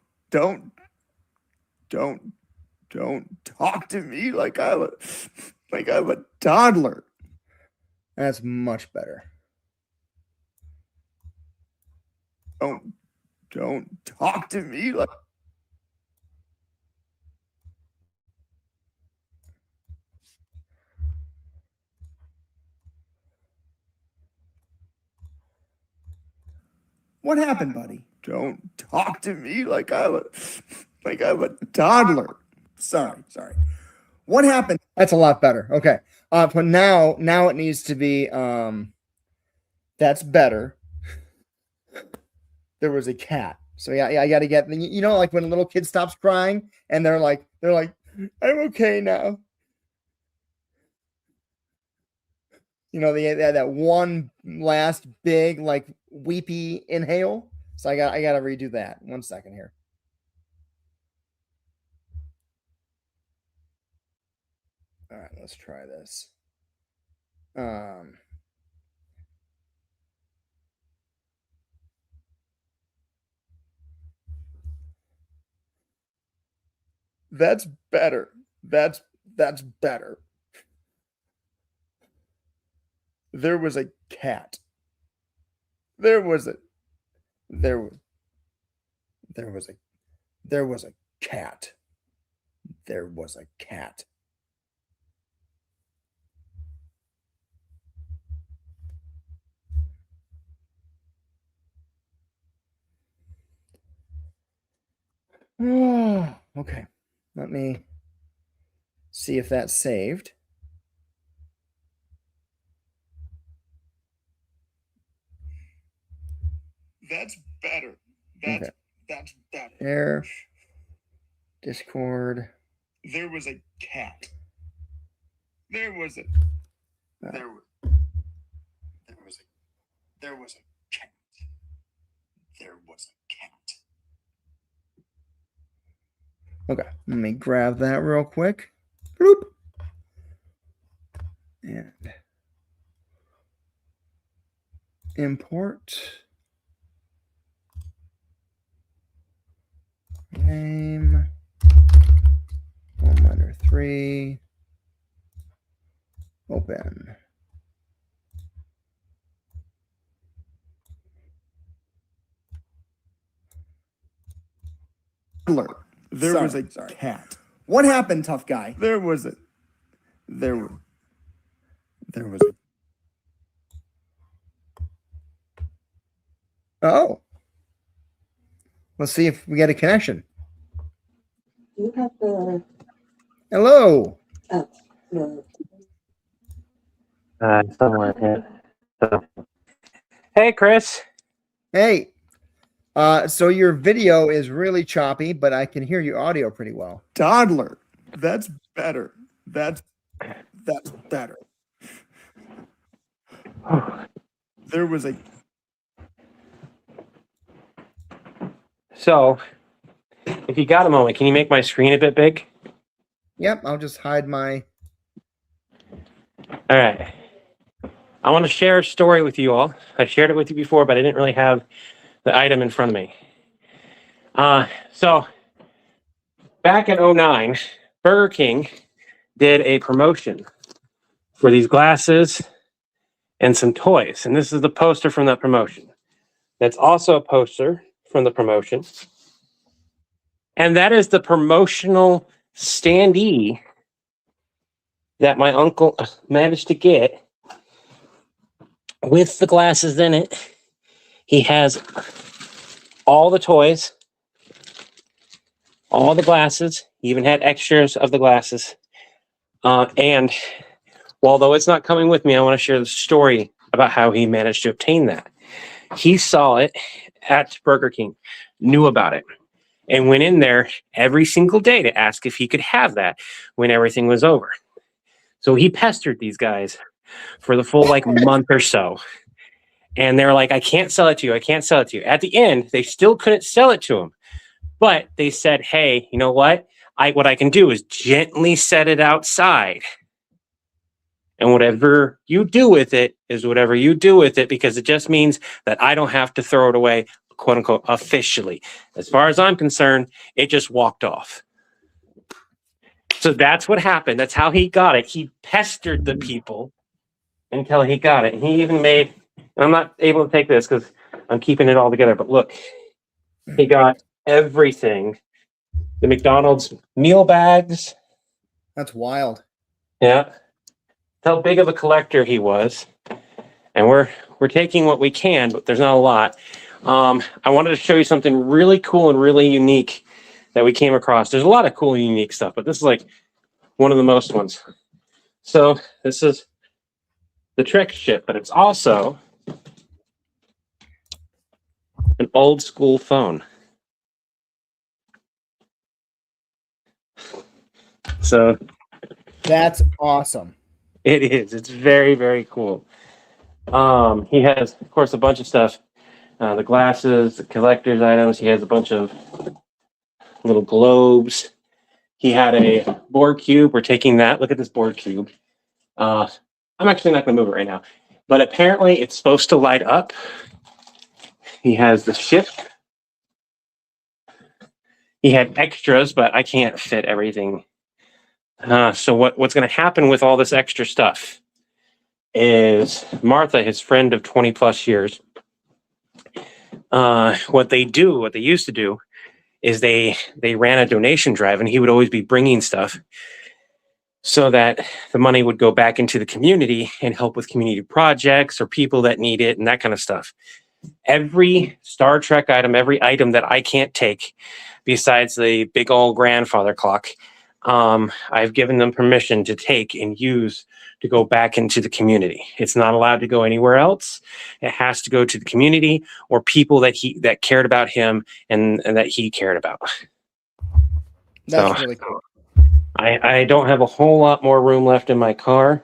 talk to me like I'm a toddler. That's much better. Don't talk to me like. What happened, buddy? Don't talk to me like I'm a toddler. Sorry. What happened? That's a lot better. Okay. But now it needs to be that's better. There was a cat. So yeah, I got to get, like when a little kid stops crying and they're like, I'm okay now. They had that one last big, like, weepy inhale. So I got to redo that. 1 second here. All right, let's try this. That's better. That's better. There was a cat. There was a cat. There was a cat. Okay. Let me see if that's saved. That's better. That's better. There. Discord. There was a cat. There was a cat. There was a cat. Okay, let me grab that real quick. Bloop. And import. Name. Homelander 3. Open. There was a cat. What happened, tough guy? There was a. Oh. Let's see if we get a connection. You have the. Hello. Oh, no. Somewhere here. So. Hey, Chris. Hey. So your video is really choppy, but I can hear your audio pretty well. Toddler. That's better. That's better. There was a So, if you got a moment, can you make my screen a bit big? Yep, I'll just hide my. All right. I want to share a story with you all. I shared it with you before, but I didn't really have the item in front of me. So, back in 2009, Burger King did a promotion for these glasses and some toys. And this is the poster from that promotion. That's also a poster from the promotion. And that is the promotional standee that my uncle managed to get with the glasses in it. He has all the toys, all the glasses. He even had extras of the glasses. And although it's not coming with me, I want to share the story about how he managed to obtain that. He saw it at Burger King, knew about it, and went in there every single day to ask if he could have that when everything was over. So he pestered these guys for the full month or so. And they're like, I can't sell it to you. I can't sell it to you. At the end, they still couldn't sell it to him. But they said, hey, you know what? What I can do is gently set it outside. And whatever you do with it is whatever you do with it, because it just means that I don't have to throw it away, quote unquote, officially. As far as I'm concerned, it just walked off. So that's what happened. That's how he got it. He pestered the people until he got it. And he even made, and I'm not able to take this because I'm keeping it all together, but look, he got everything. The McDonald's meal bags. That's wild. Yeah. How big of a collector he was. And we're taking what we can, but there's not a lot. I wanted to show you something really cool and really unique that we came across. There's a lot of cool and unique stuff, but this is like one of the most ones. So this is the Trek ship, but it's also an old school phone. So That's awesome. it is. It's very, very cool. He has, of course, a bunch of stuff. The glasses, the collector's items. He has a bunch of little globes. He had a board cube. We're taking that. Look at this board cube. I'm actually not going to move it right now. But apparently it's supposed to light up. He has the ship. He had extras, but I can't fit everything. So what's going to happen with all this extra stuff is Martha, his friend of 20 plus years, what they used to do is they ran a donation drive, and he would always be bringing stuff so that the money would go back into the community and help with community projects or people that need it and that kind of stuff. Every Star Trek item, every item that I can't take besides the big old grandfather clock, I've given them permission to take and use to go back into the community. It's not allowed to go anywhere else. It has to go to the community or people that cared about him and that he cared about. That's really cool. I don't have a whole lot more room left in my car.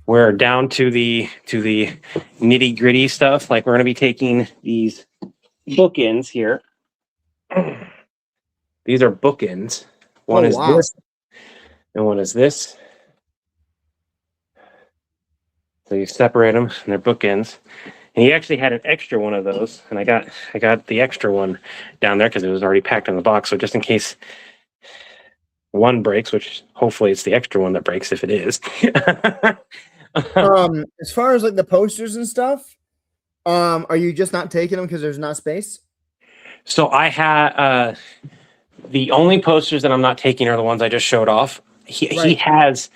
We're down to the nitty gritty stuff. Like we're going to be taking these bookends here. These are bookends. One is this, and one is this. So you separate them, and they're bookends. And he actually had an extra one of those, and I got the extra one down there because it was already packed in the box. So just in case one breaks, which hopefully it's the extra one that breaks if it is. As far as like the posters and stuff, are you just not taking them because there's not space? So I had the only posters that I'm not taking are the ones I just showed off. He has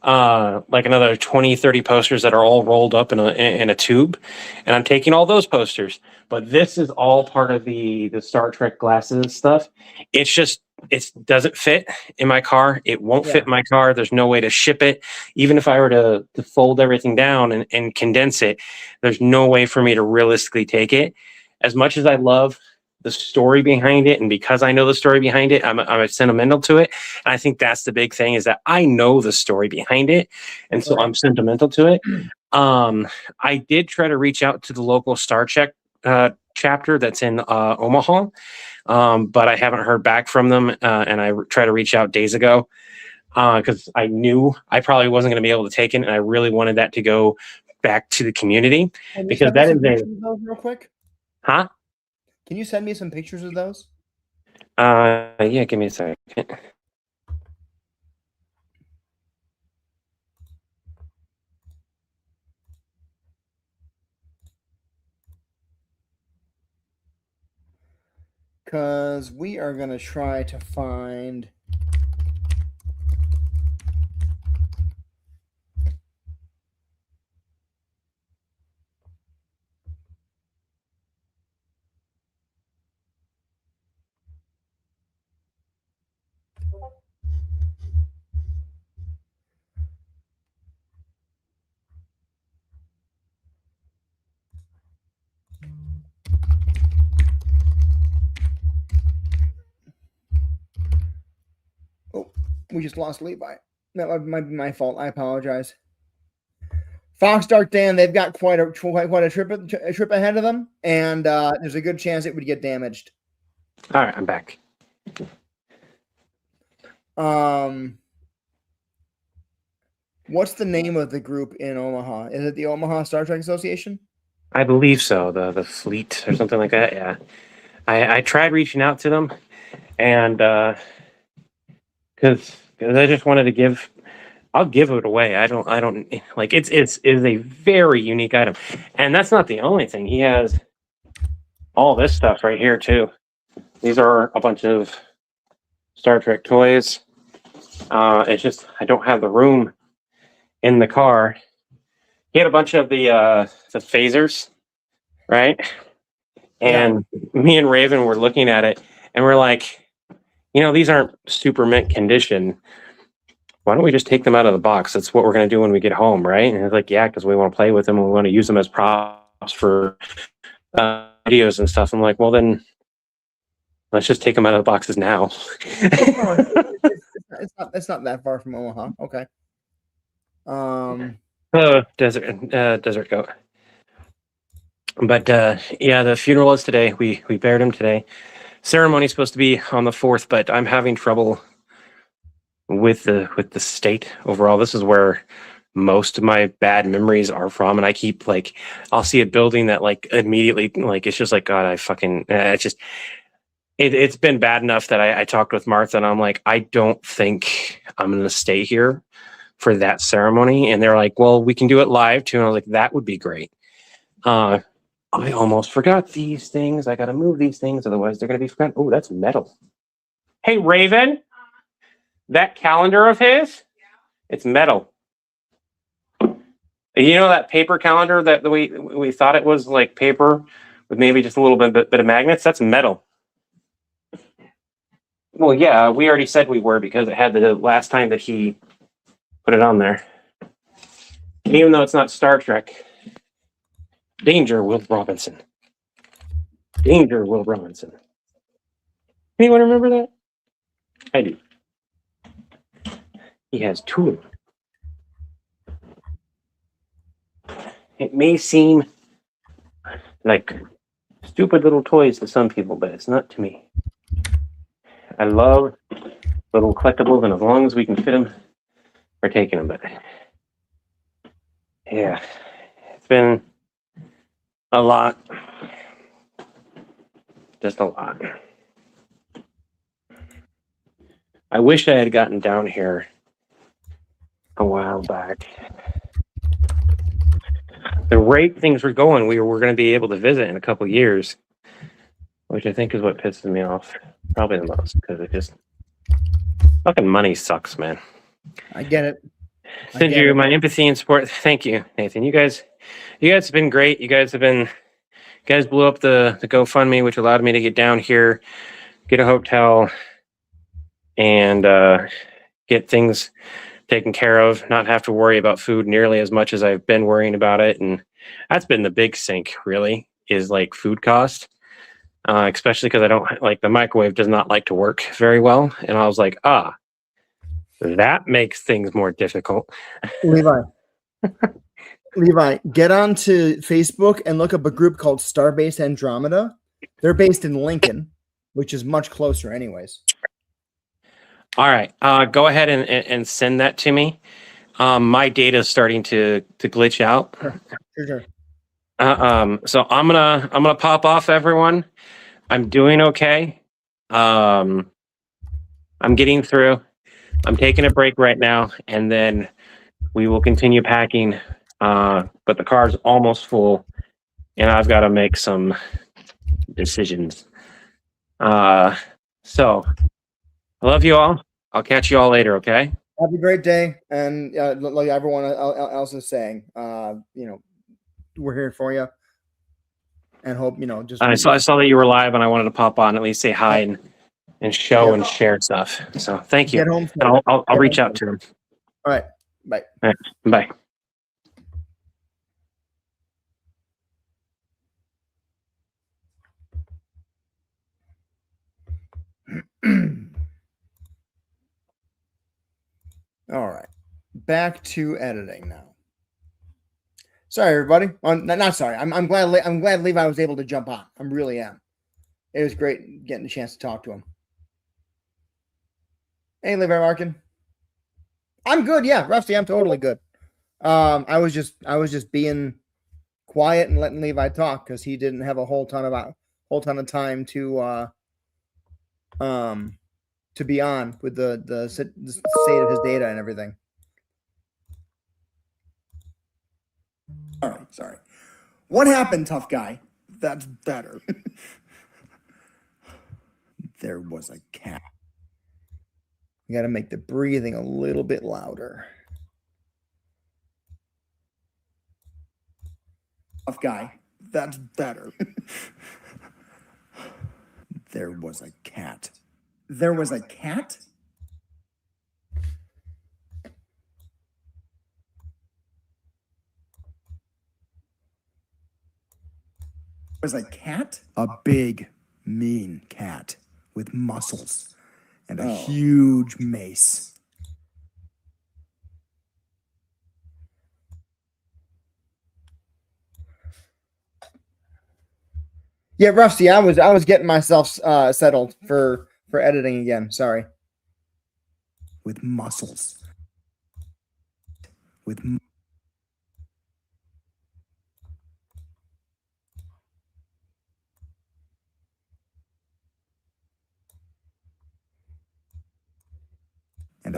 like another 20, 30 posters that are all rolled up in a tube, and I'm taking all those posters. But this is all part of the Star Trek glasses stuff. It's just it doesn't fit in my car. It won't fit in my car. There's no way to ship it. Even if I were to fold everything down and condense it, there's no way for me to realistically take it. As much as I love the story behind it, and because I know the story behind it, I'm sentimental to it. And I think that's the big thing, is that I know the story behind it, and so I'm sentimental to it. I did try to reach out to the local Star Trek chapter that's in Omaha, but I haven't heard back from them, and I tried to reach out days ago because I knew I probably wasn't going to be able to take it, and I really wanted that to go back to the community Can you because send me that some is pictures a of those real quick? huh? Can you send me some pictures of those? Yeah, give me a second. Because we are going to try to find. Oh, we just lost Levi. That might be my fault. I apologize. Fox Dark Dan, they've got quite a trip ahead of them, and there's a good chance it would get damaged. All right, I'm back. What's the name of the group in Omaha? Is it the Omaha Star Trek Association? I believe so. The fleet or something like that. Yeah, I tried reaching out to them, and because I just wanted to give. I'll give it away. I don't like it's a very unique item, and that's not the only thing. He has all this stuff right here too. These are a bunch of Star Trek toys. It's just I don't have the room in the car. He had a bunch of the phasers, right? And me and Raven were looking at it, and we're like, these aren't super mint condition. Why don't we just take them out of the box? That's what we're going to do when we get home, right? And it's like, yeah, because we want to play with them and we want to use them as props for videos and stuff. I'm like, well, then let's just take them out of the boxes now. It's not that far from Omaha. Okay. Desert goat. But yeah, the funeral is today. We buried him today. Ceremony's supposed to be on the 4th, but I'm having trouble with the state overall. This is where most of my bad memories are from, and I keep I'll see a building that immediately it's just like, God, I fucking it's just it's been bad enough that I talked with Martha and I'm like, I don't think I'm gonna stay here for that ceremony. And they're like, well, we can do it live too. And I was like, that would be great. I almost forgot these things. I gotta move these things, otherwise they're gonna be forgotten. Oh, that's metal. Hey, Raven, that calendar of his, it's metal. You know that paper calendar that we thought it was like paper with maybe just a little bit of magnets? That's metal. Well, yeah, we already said we were because it had the last time that he put it on there. And even though it's not Star Trek, danger, Will Robinson. Danger, Will Robinson. Anyone remember that? I do. He has 2 of them. It may seem like stupid little toys to some people, but it's not to me. I love little collectibles, and as long as we can fit them, we're taking them. But yeah, it's been a lot. Just a lot. I wish I had gotten down here a while back. The rate things were going, we were going to be able to visit in a couple years, which I think is what pisses me off probably the most, because it just fucking money sucks, man. I get it. Send you my empathy and support. Thank you, Nathan. You guys have been great. You guys blew up the GoFundMe, which allowed me to get down here, get a hotel, and get things taken care of, not have to worry about food nearly as much as I've been worrying about it. And that's been the big sink, really, is food cost, especially because I don't the microwave does not like to work very well. And I was like, that makes things more difficult. Levi, Levi, get onto Facebook and look up a group called Starbase Andromeda. They're based in Lincoln, which is much closer, anyways. All right. Go ahead and send that to me. My data is starting to glitch out. Sure. So I'm gonna pop off, everyone. I'm doing okay. I'm getting through. I'm taking a break right now, and then we will continue packing. But the car's almost full, and I've got to make some decisions. So I love you all. I'll catch you all later. Okay. Have a great day, and like everyone else is saying, we're here for you, and hope just. I saw that you were live, and I wanted to pop on at least say hi and show and share stuff. So thank you. Get home. And I'll reach out to him. All right. Bye. All right, bye. All right, back to editing now. Sorry, everybody. Not sorry. I'm glad. I'm glad Levi was able to jump on. I really am. It was great getting a chance to talk to him. Hey, Levi Markin. I'm good. Yeah, Rusty. I'm totally good. I was just being quiet and letting Levi talk because he didn't have a whole ton of time to be on with the state of his data and everything. All right, sorry. What happened, tough guy? That's better. There was a cat. You got to make the breathing a little bit louder. Tough guy. That's better. There was a cat. There was a cat? Was a cat? A big, mean cat with muscles and a huge mace. Yeah, Rusty, I was getting myself settled for editing again. Sorry. With muscles. With and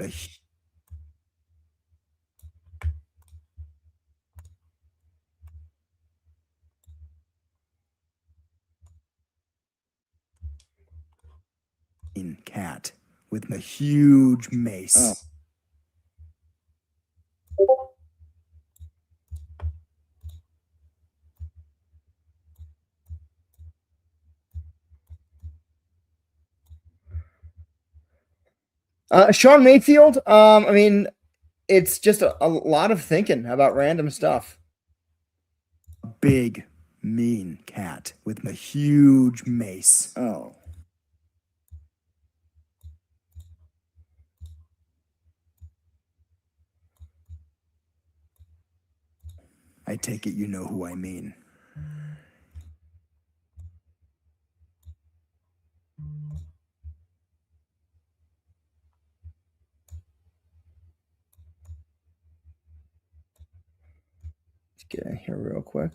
a cat with a huge mace. Sean Mayfield. I mean, it's just a lot of thinking about random stuff. A big, mean cat with a huge mace. Oh. I take it you know who I mean. Let's get in here real quick.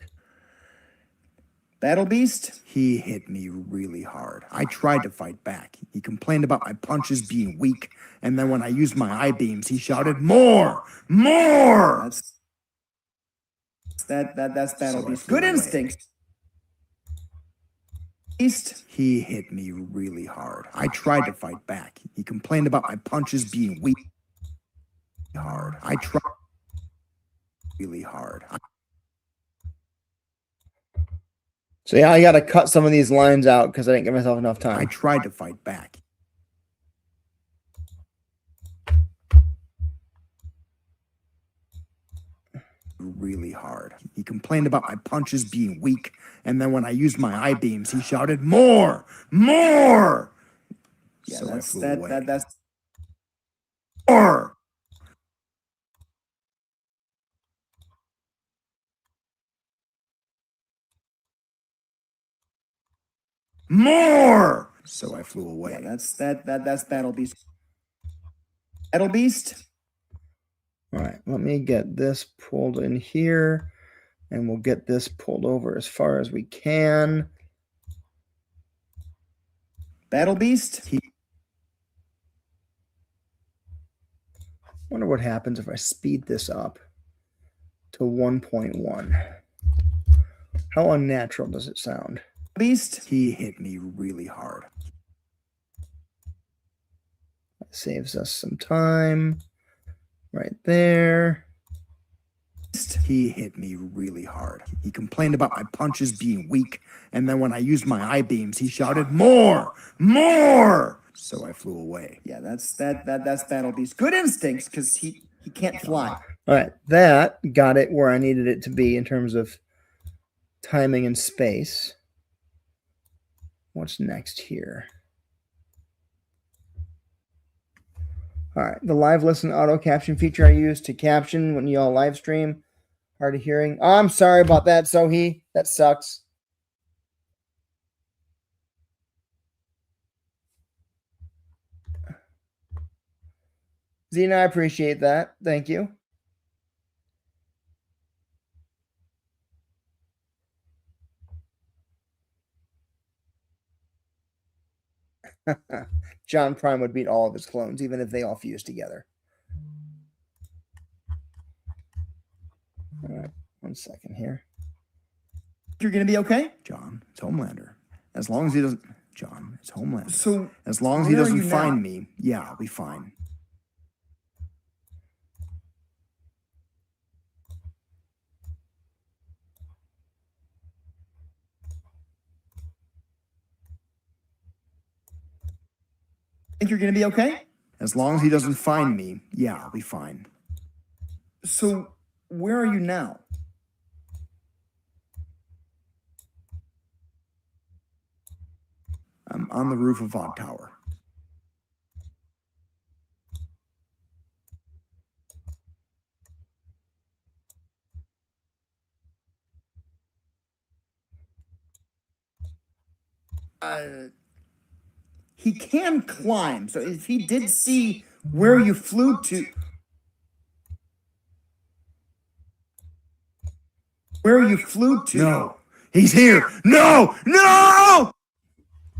Battle Beast? He hit me really hard. I tried to fight back. He complained about my punches being weak, and then when I used my eye beams, he shouted, "More! More!" That's Battle Beast. Good instinct. He hit me really hard. I tried to fight back. He complained about my punches being weak. Hard. I tried really hard. So yeah, I got to cut some of these lines out because I didn't give myself enough time. I tried to fight back. Really hard. He complained about my punches being weak, and then when I used my eye beams, he shouted, "More! More!" Yeah, so that's More. More. So I flew away. Yeah, that's Battle Beast. Battle Beast. All right, let me get this pulled in here, and we'll get this pulled over as far as we can. Battle Beast. Wonder what happens if I speed this up to 1.1. How unnatural does it sound? Beast. He hit me really hard. That saves us some time. Right there. He hit me really hard. He complained about my punches being weak, and then when I used my eye beams, he shouted, "More! More!" So I flew away. Yeah, that's Battle Beast. Good instincts, because he can't fly. All right, that got it where I needed it to be in terms of timing and space. What's next here? All right, the live listen auto caption feature I use to caption when you all live stream. Hard of hearing. Oh, I'm sorry about that, Sohi. That sucks. Zena, I appreciate that. Thank you. John Prime would beat all of his clones, even if they all fused together. All right, 1 second here. You're going to be okay? John, it's Homelander. As long as he doesn't... John, it's Homelander. So, as long as he doesn't find me, yeah, I'll be fine. Think you're going to be okay? As long as he doesn't find me, yeah, I'll be fine. So, where are you now? I'm on the roof of Odd Tower. He can climb, so if he did see where you flew to... Where you flew to... No, he's here! No! No!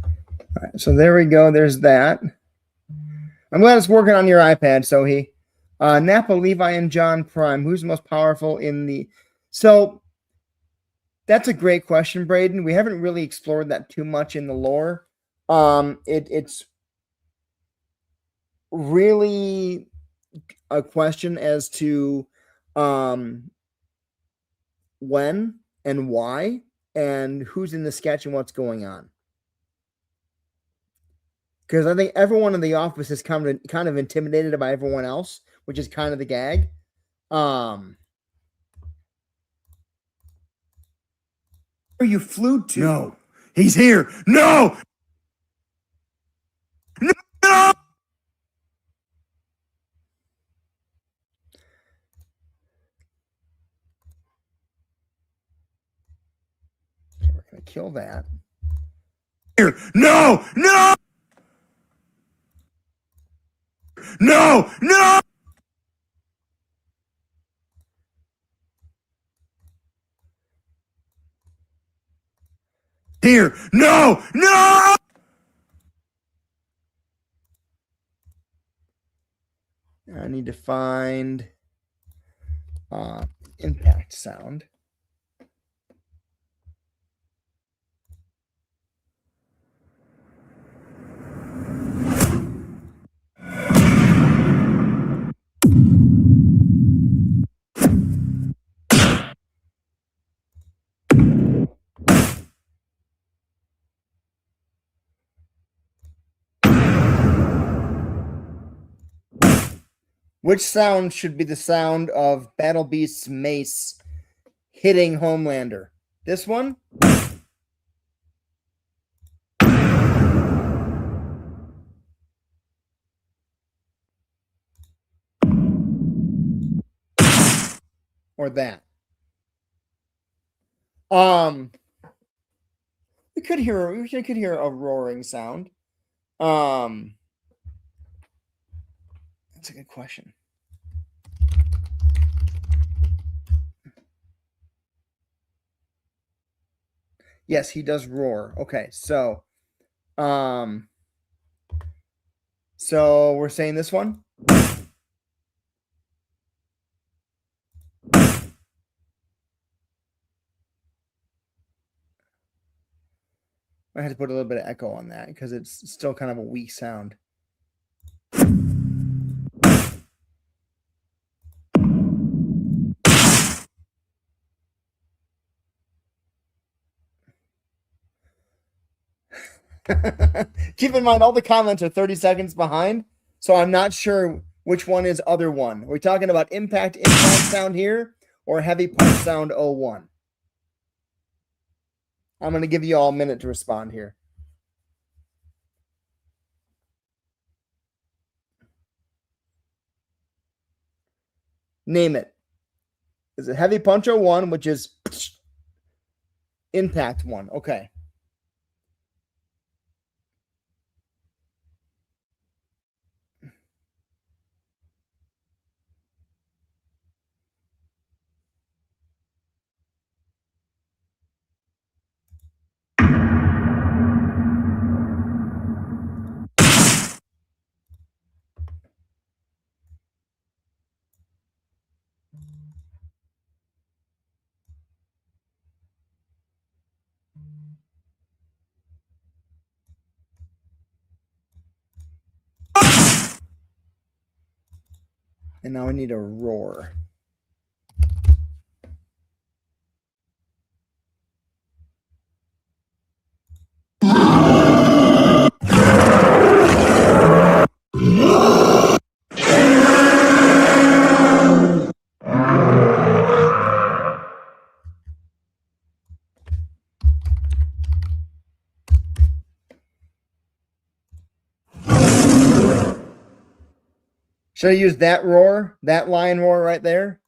All right, so there we go. There's that. I'm glad it's working on your iPad, Sohi. Napa, Levi, and John Prime. Who's the most powerful in the... So, that's a great question, Braden. We haven't really explored that too much in the lore. It's really a question as to when and why and who's in the sketch and what's going on. Because I think everyone in the office is kind of intimidated by everyone else, which is kind of the gag. Where you flew to? No, he's here. No, no. We're gonna kill that. Here, no, no, no, no. Here, no, no. I need to find impact sound. Which sound should be the sound of Battle Beast's mace hitting Homelander? This one? or that. We could hear a roaring sound. That's a good question. Yes, he does roar. Okay, so we're saying this one. I had to put a little bit of echo on that because it's still kind of a weak sound. Keep in mind, all the comments are 30 seconds behind, so I'm not sure which one is other one. Are we talking about impact sound here or heavy punch sound 01? I'm going to give you all a minute to respond here. Name it. Is it heavy punch 01, which is impact 1? Okay. And now I need a roar. Should I use that roar, that lion roar right there?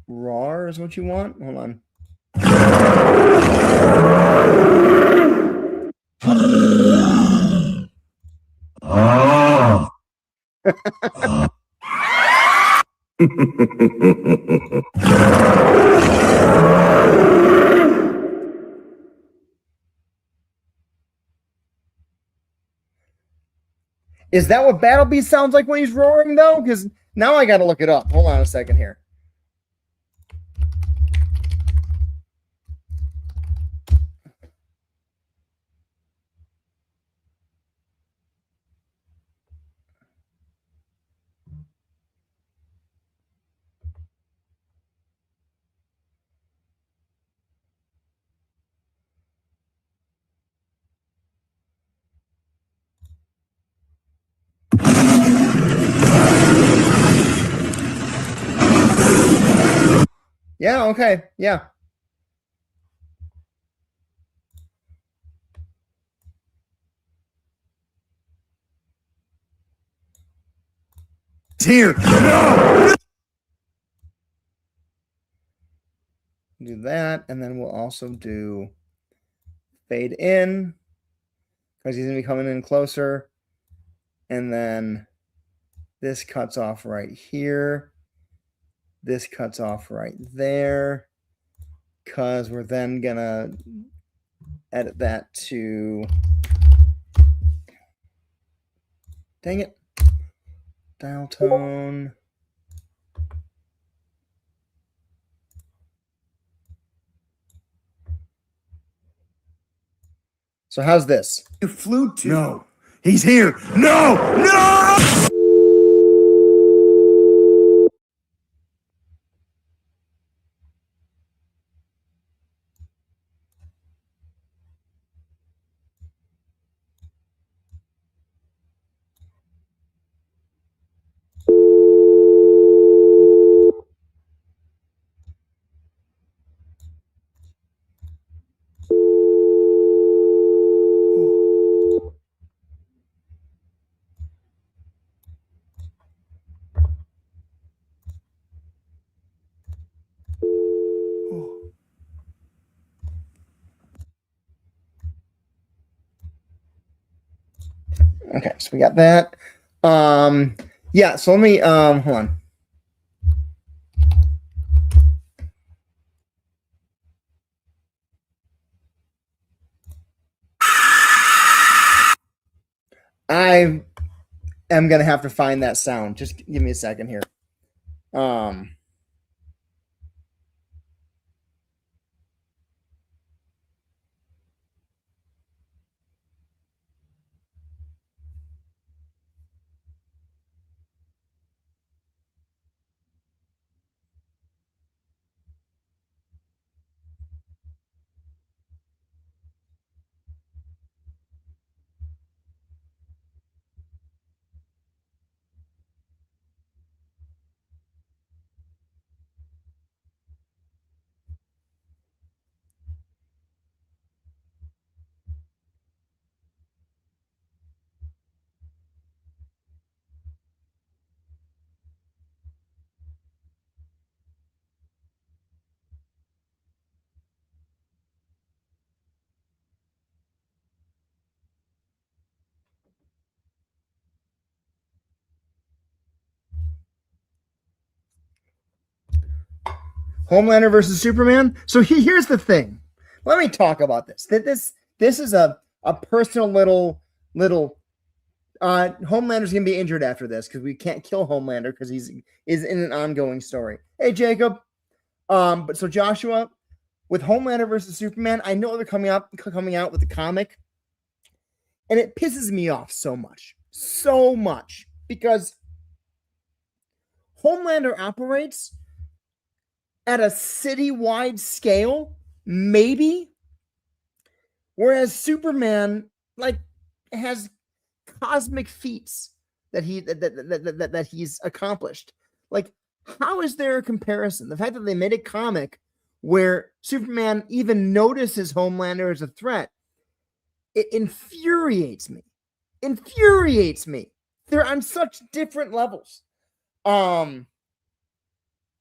Roar is what you want? Hold on. Is that what Battle Beast sounds like when he's roaring, though? Because now I got to look it up. Hold on a second here. Yeah, okay. Yeah. Here. No! Do that, and then we'll also do fade in because he's going to be coming in closer. And then this cuts off right here. This cuts off right there because we're then going to edit that to, dang it, dial tone. So how's this? You flew to. No. He's here. No! No! Okay, so we got that. Yeah, so let me hold on. I am gonna have to find that sound. Just give me a second here. Homelander versus Superman. So here's the thing. Let me talk about this. This is a personal little. Homelander's gonna be injured after this because we can't kill Homelander because he's is in an ongoing story. Hey Jacob. But so Joshua, with Homelander versus Superman, I know they're coming out with the comic, and it pisses me off so much because Homelander operates at a citywide scale, maybe, whereas Superman like has cosmic feats that he's accomplished. Like, how is there a comparison? The fact that they made a comic where Superman even notices Homelander as a threat, it infuriates me. They're on such different levels.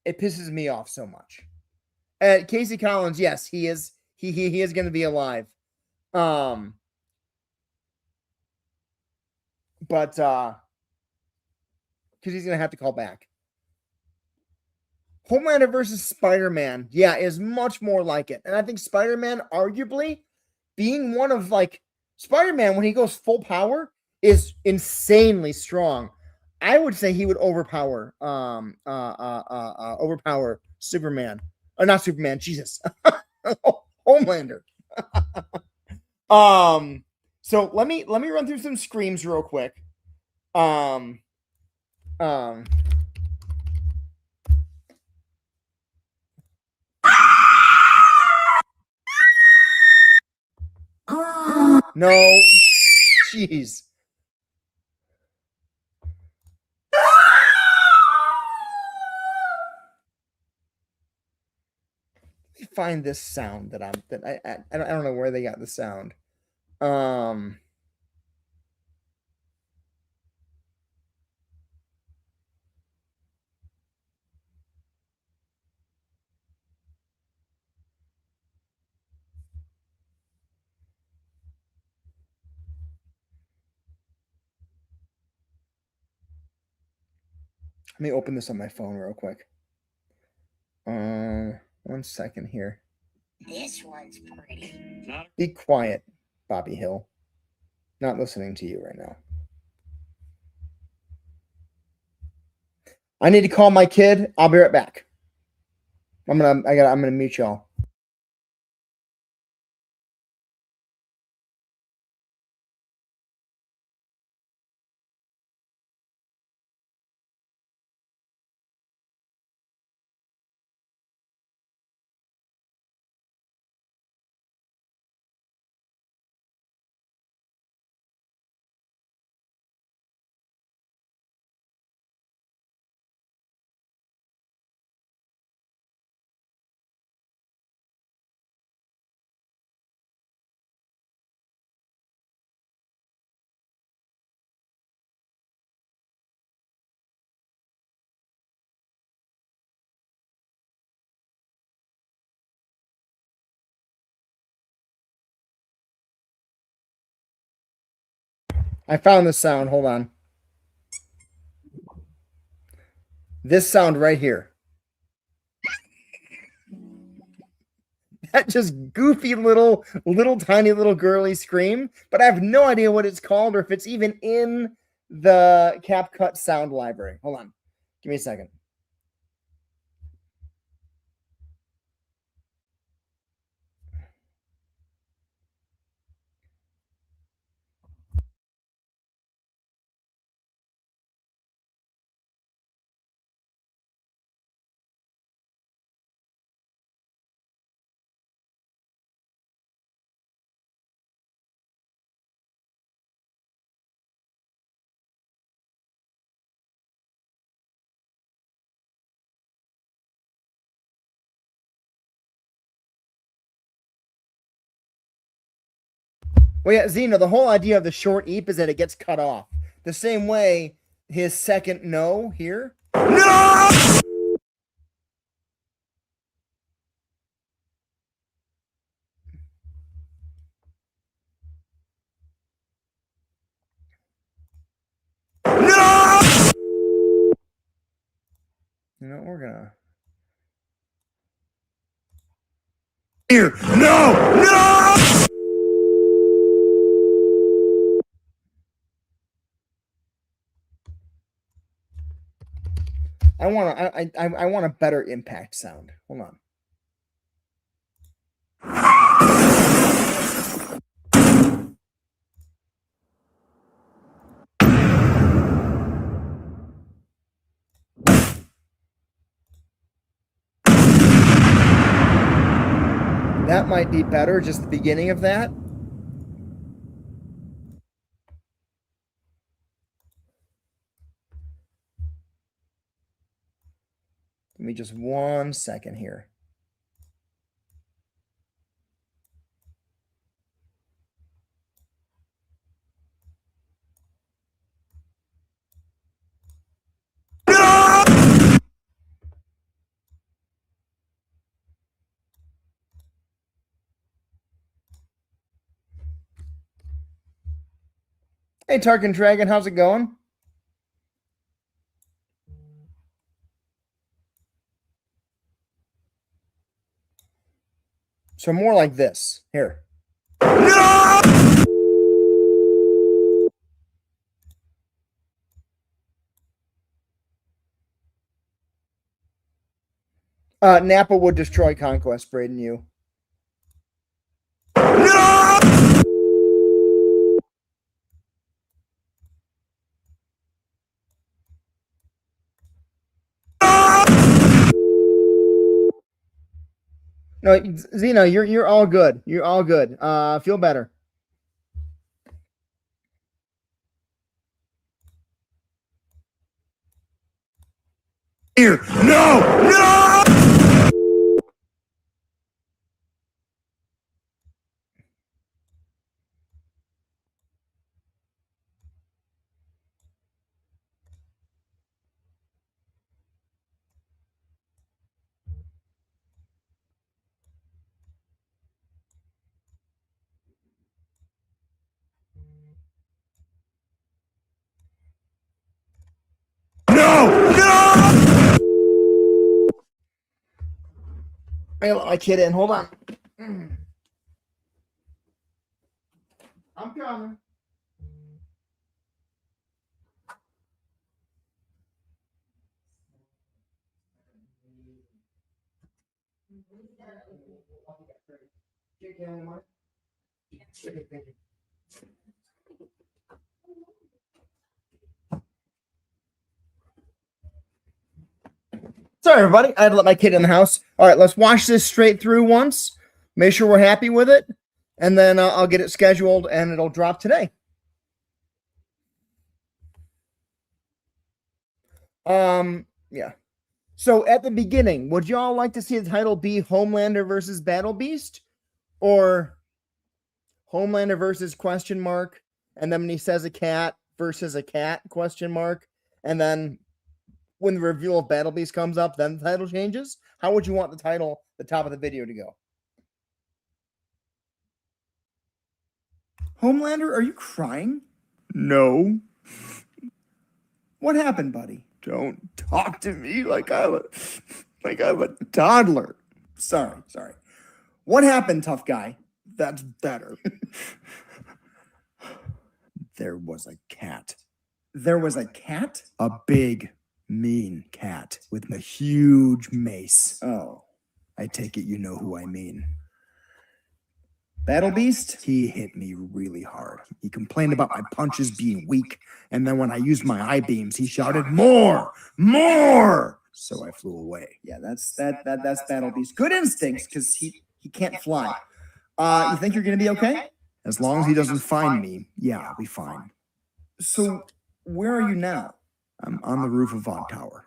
It pisses me off so much. Casey Collins, yes, he is. He is going to be alive. But because he's going to have to call back. Homelander versus Spider-Man, yeah, is much more like it. And I think Spider-Man, arguably, being one of like Spider-Man when he goes full power is insanely strong. I would say he would overpower Superman. Or not Superman, Jesus. Homelander. So let me run through some screams real quick. No, jeez. Let me find this sound that I don't know where they got the sound. Let me open this on my phone real quick. 1 second here. This one's pretty. Be quiet, Bobby Hill. Not listening to you right now. I need to call my kid. I'll be right back. I'm gonna mute y'all. I found this sound. Hold on. This sound right here. That just goofy little tiny little girly scream, but I have no idea what it's called or if it's even in the CapCut sound library. Hold on. Give me a second. Well, yeah, Xena, the whole idea of the short eep is that it gets cut off. The same way his second no here. No! No! You know, we're gonna. Here! No! No! I want a better impact sound. Hold on. That might be better, just the beginning of that. Give me just 1 second here. Hey, Tarkin Dragon, how's it going? So more like this. Here. No! Napa would destroy Conquest, Braden, you. No! No, Xena, you're all good. You're all good. Feel better. Here! No! No! No! No! I let my kid in. Hold on. I'm coming. Sorry, everybody. I had to let my kid in the house. All right, let's watch this straight through once. Make sure we're happy with it. And then I'll get it scheduled and it'll drop today. Yeah. So at the beginning, would y'all like to see the title be Homelander versus Battle Beast? Or Homelander versus question mark? And then when he says a cat versus a cat question mark? And then when the reveal of Battle Beast comes up, then the title changes? How would you want the title, the top of the video to go? Homelander, are you crying? No. What happened, buddy? Don't talk to me like I'm a toddler. Sorry. What happened, tough guy? That's better. There was a cat. There was a cat? A big, mean cat with a huge mace. Oh. I take it you know who I mean. Battle Beast? He hit me really hard. He complained about my punches being weak, and then when I used my eye beams, he shouted, "More! More!" So I flew away. Yeah, that's Battle Beast. Good instincts, because he can't fly. You think you're gonna be okay? As long as he doesn't find me, yeah, I'll be fine. So where are you now? I'm on the roof of Von Tower.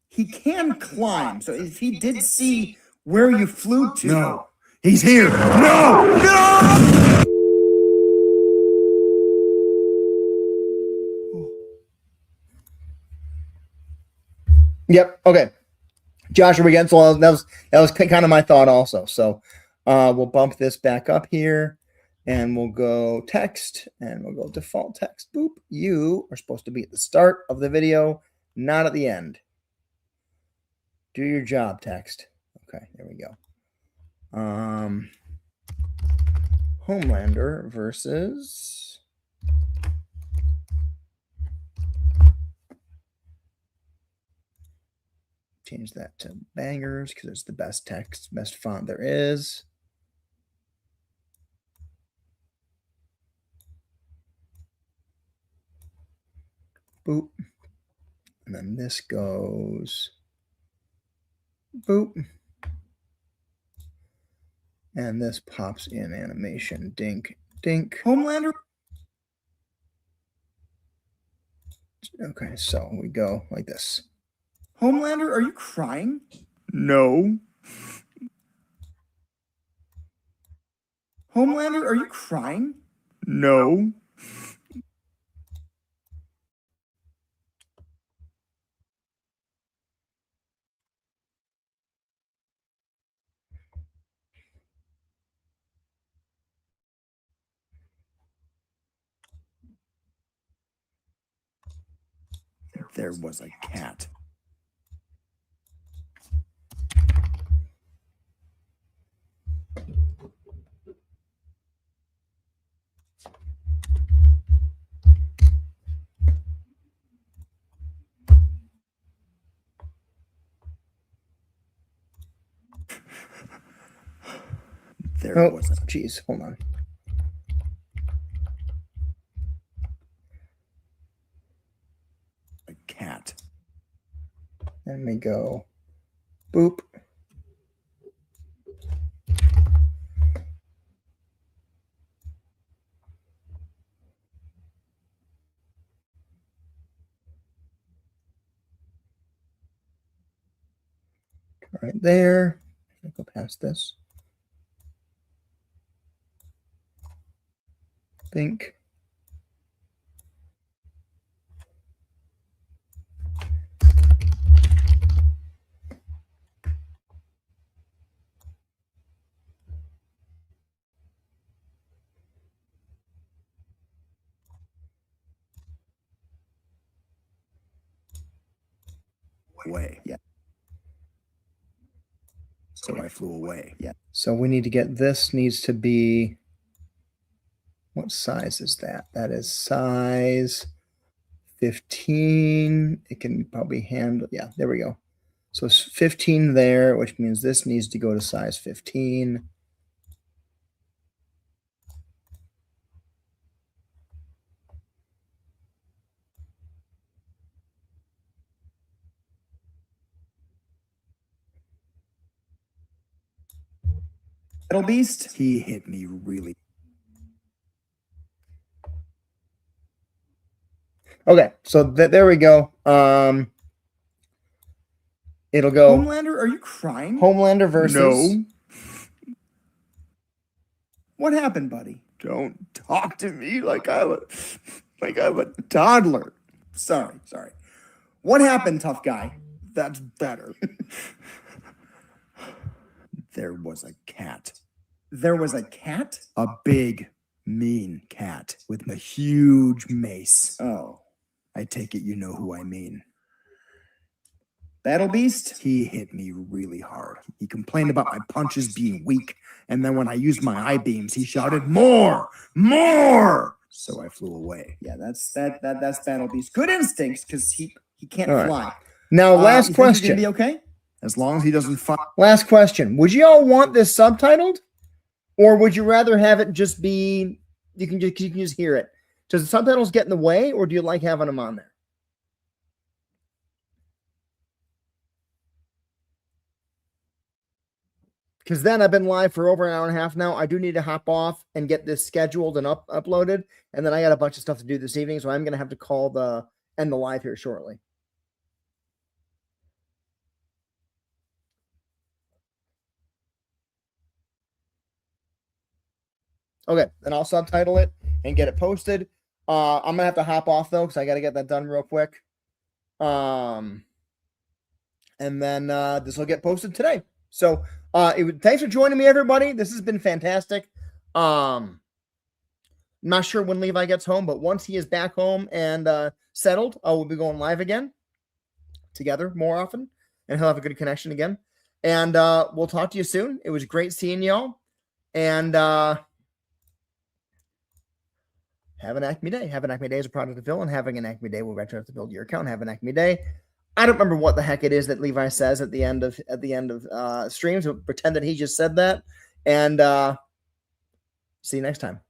He can climb, so if he did see where you flew to. No, he's here. No! No! Yep. Okay. Josh, are we getting so that was kind of my thought also. So we'll bump this back up here and we'll go text and we'll go default text. Boop. You are supposed to be at the start of the video, not at the end. Do your job, text. Okay, there we go. Homelander versus change that to bangers because it's the best text, best font there is. Boop. And then this goes boop. And this pops in animation. Dink, dink. Homelander. Okay, so we go like this. Homelander, are you crying? No. Homelander, are you crying? No. There was a cat. There was a Jeez, hold on. cat. And we go boop. Right there. I'll go past this. Think. Away. Yeah. So I flew away. Yeah. So we need to get this needs to be, what size is that? That is size 15. It can probably handle, yeah, there we go. So it's 15 there, which means this needs to go to size 15. Battle Beast? He hit me really. Okay, so there we go. It'll go. Homelander, are you crying? Homelander versus. No. What happened, buddy? Don't talk to me like I'm a toddler. Sorry. What happened, tough guy? That's better. There was a cat. There was a cat? A big, Mean cat with a huge mace. Oh. I take it you know who I mean. Battle Beast? He hit me really hard. He complained about my punches being weak, and then when I used my eye beams, he shouted, "More! More!" So I flew away. Yeah, that's Battle Beast. Good instincts, because he can't All right. fly. Now, last you think he's question. gonna be okay? As long as he doesn't fight. Last question. Would you all want this subtitled, or would you rather have it just be you can just hear it? Does the subtitles get in the way, or do you like having them on there? Because then I've been live for over an hour and a half now. I do need to hop off and get this scheduled and uploaded, and then I got a bunch of stuff to do this evening, so I'm going to have to end the live here shortly. Okay, then I'll subtitle it and get it posted. I'm gonna have to hop off though because I got to get that done real quick. And then this will get posted today. So thanks for joining me, everybody. This has been fantastic. Not sure when Levi gets home, but once he is back home and settled, we'll be going live again together more often, and he'll have a good connection again. And we'll talk to you soon. It was great seeing y'all, and have an Acme Day. Have an Acme Day is a product of Phil, and having an Acme Day will eventually have to build your account. Have an Acme Day. I don't remember what the heck it is that Levi says at the end of streams, but pretend that he just said that. And see you next time.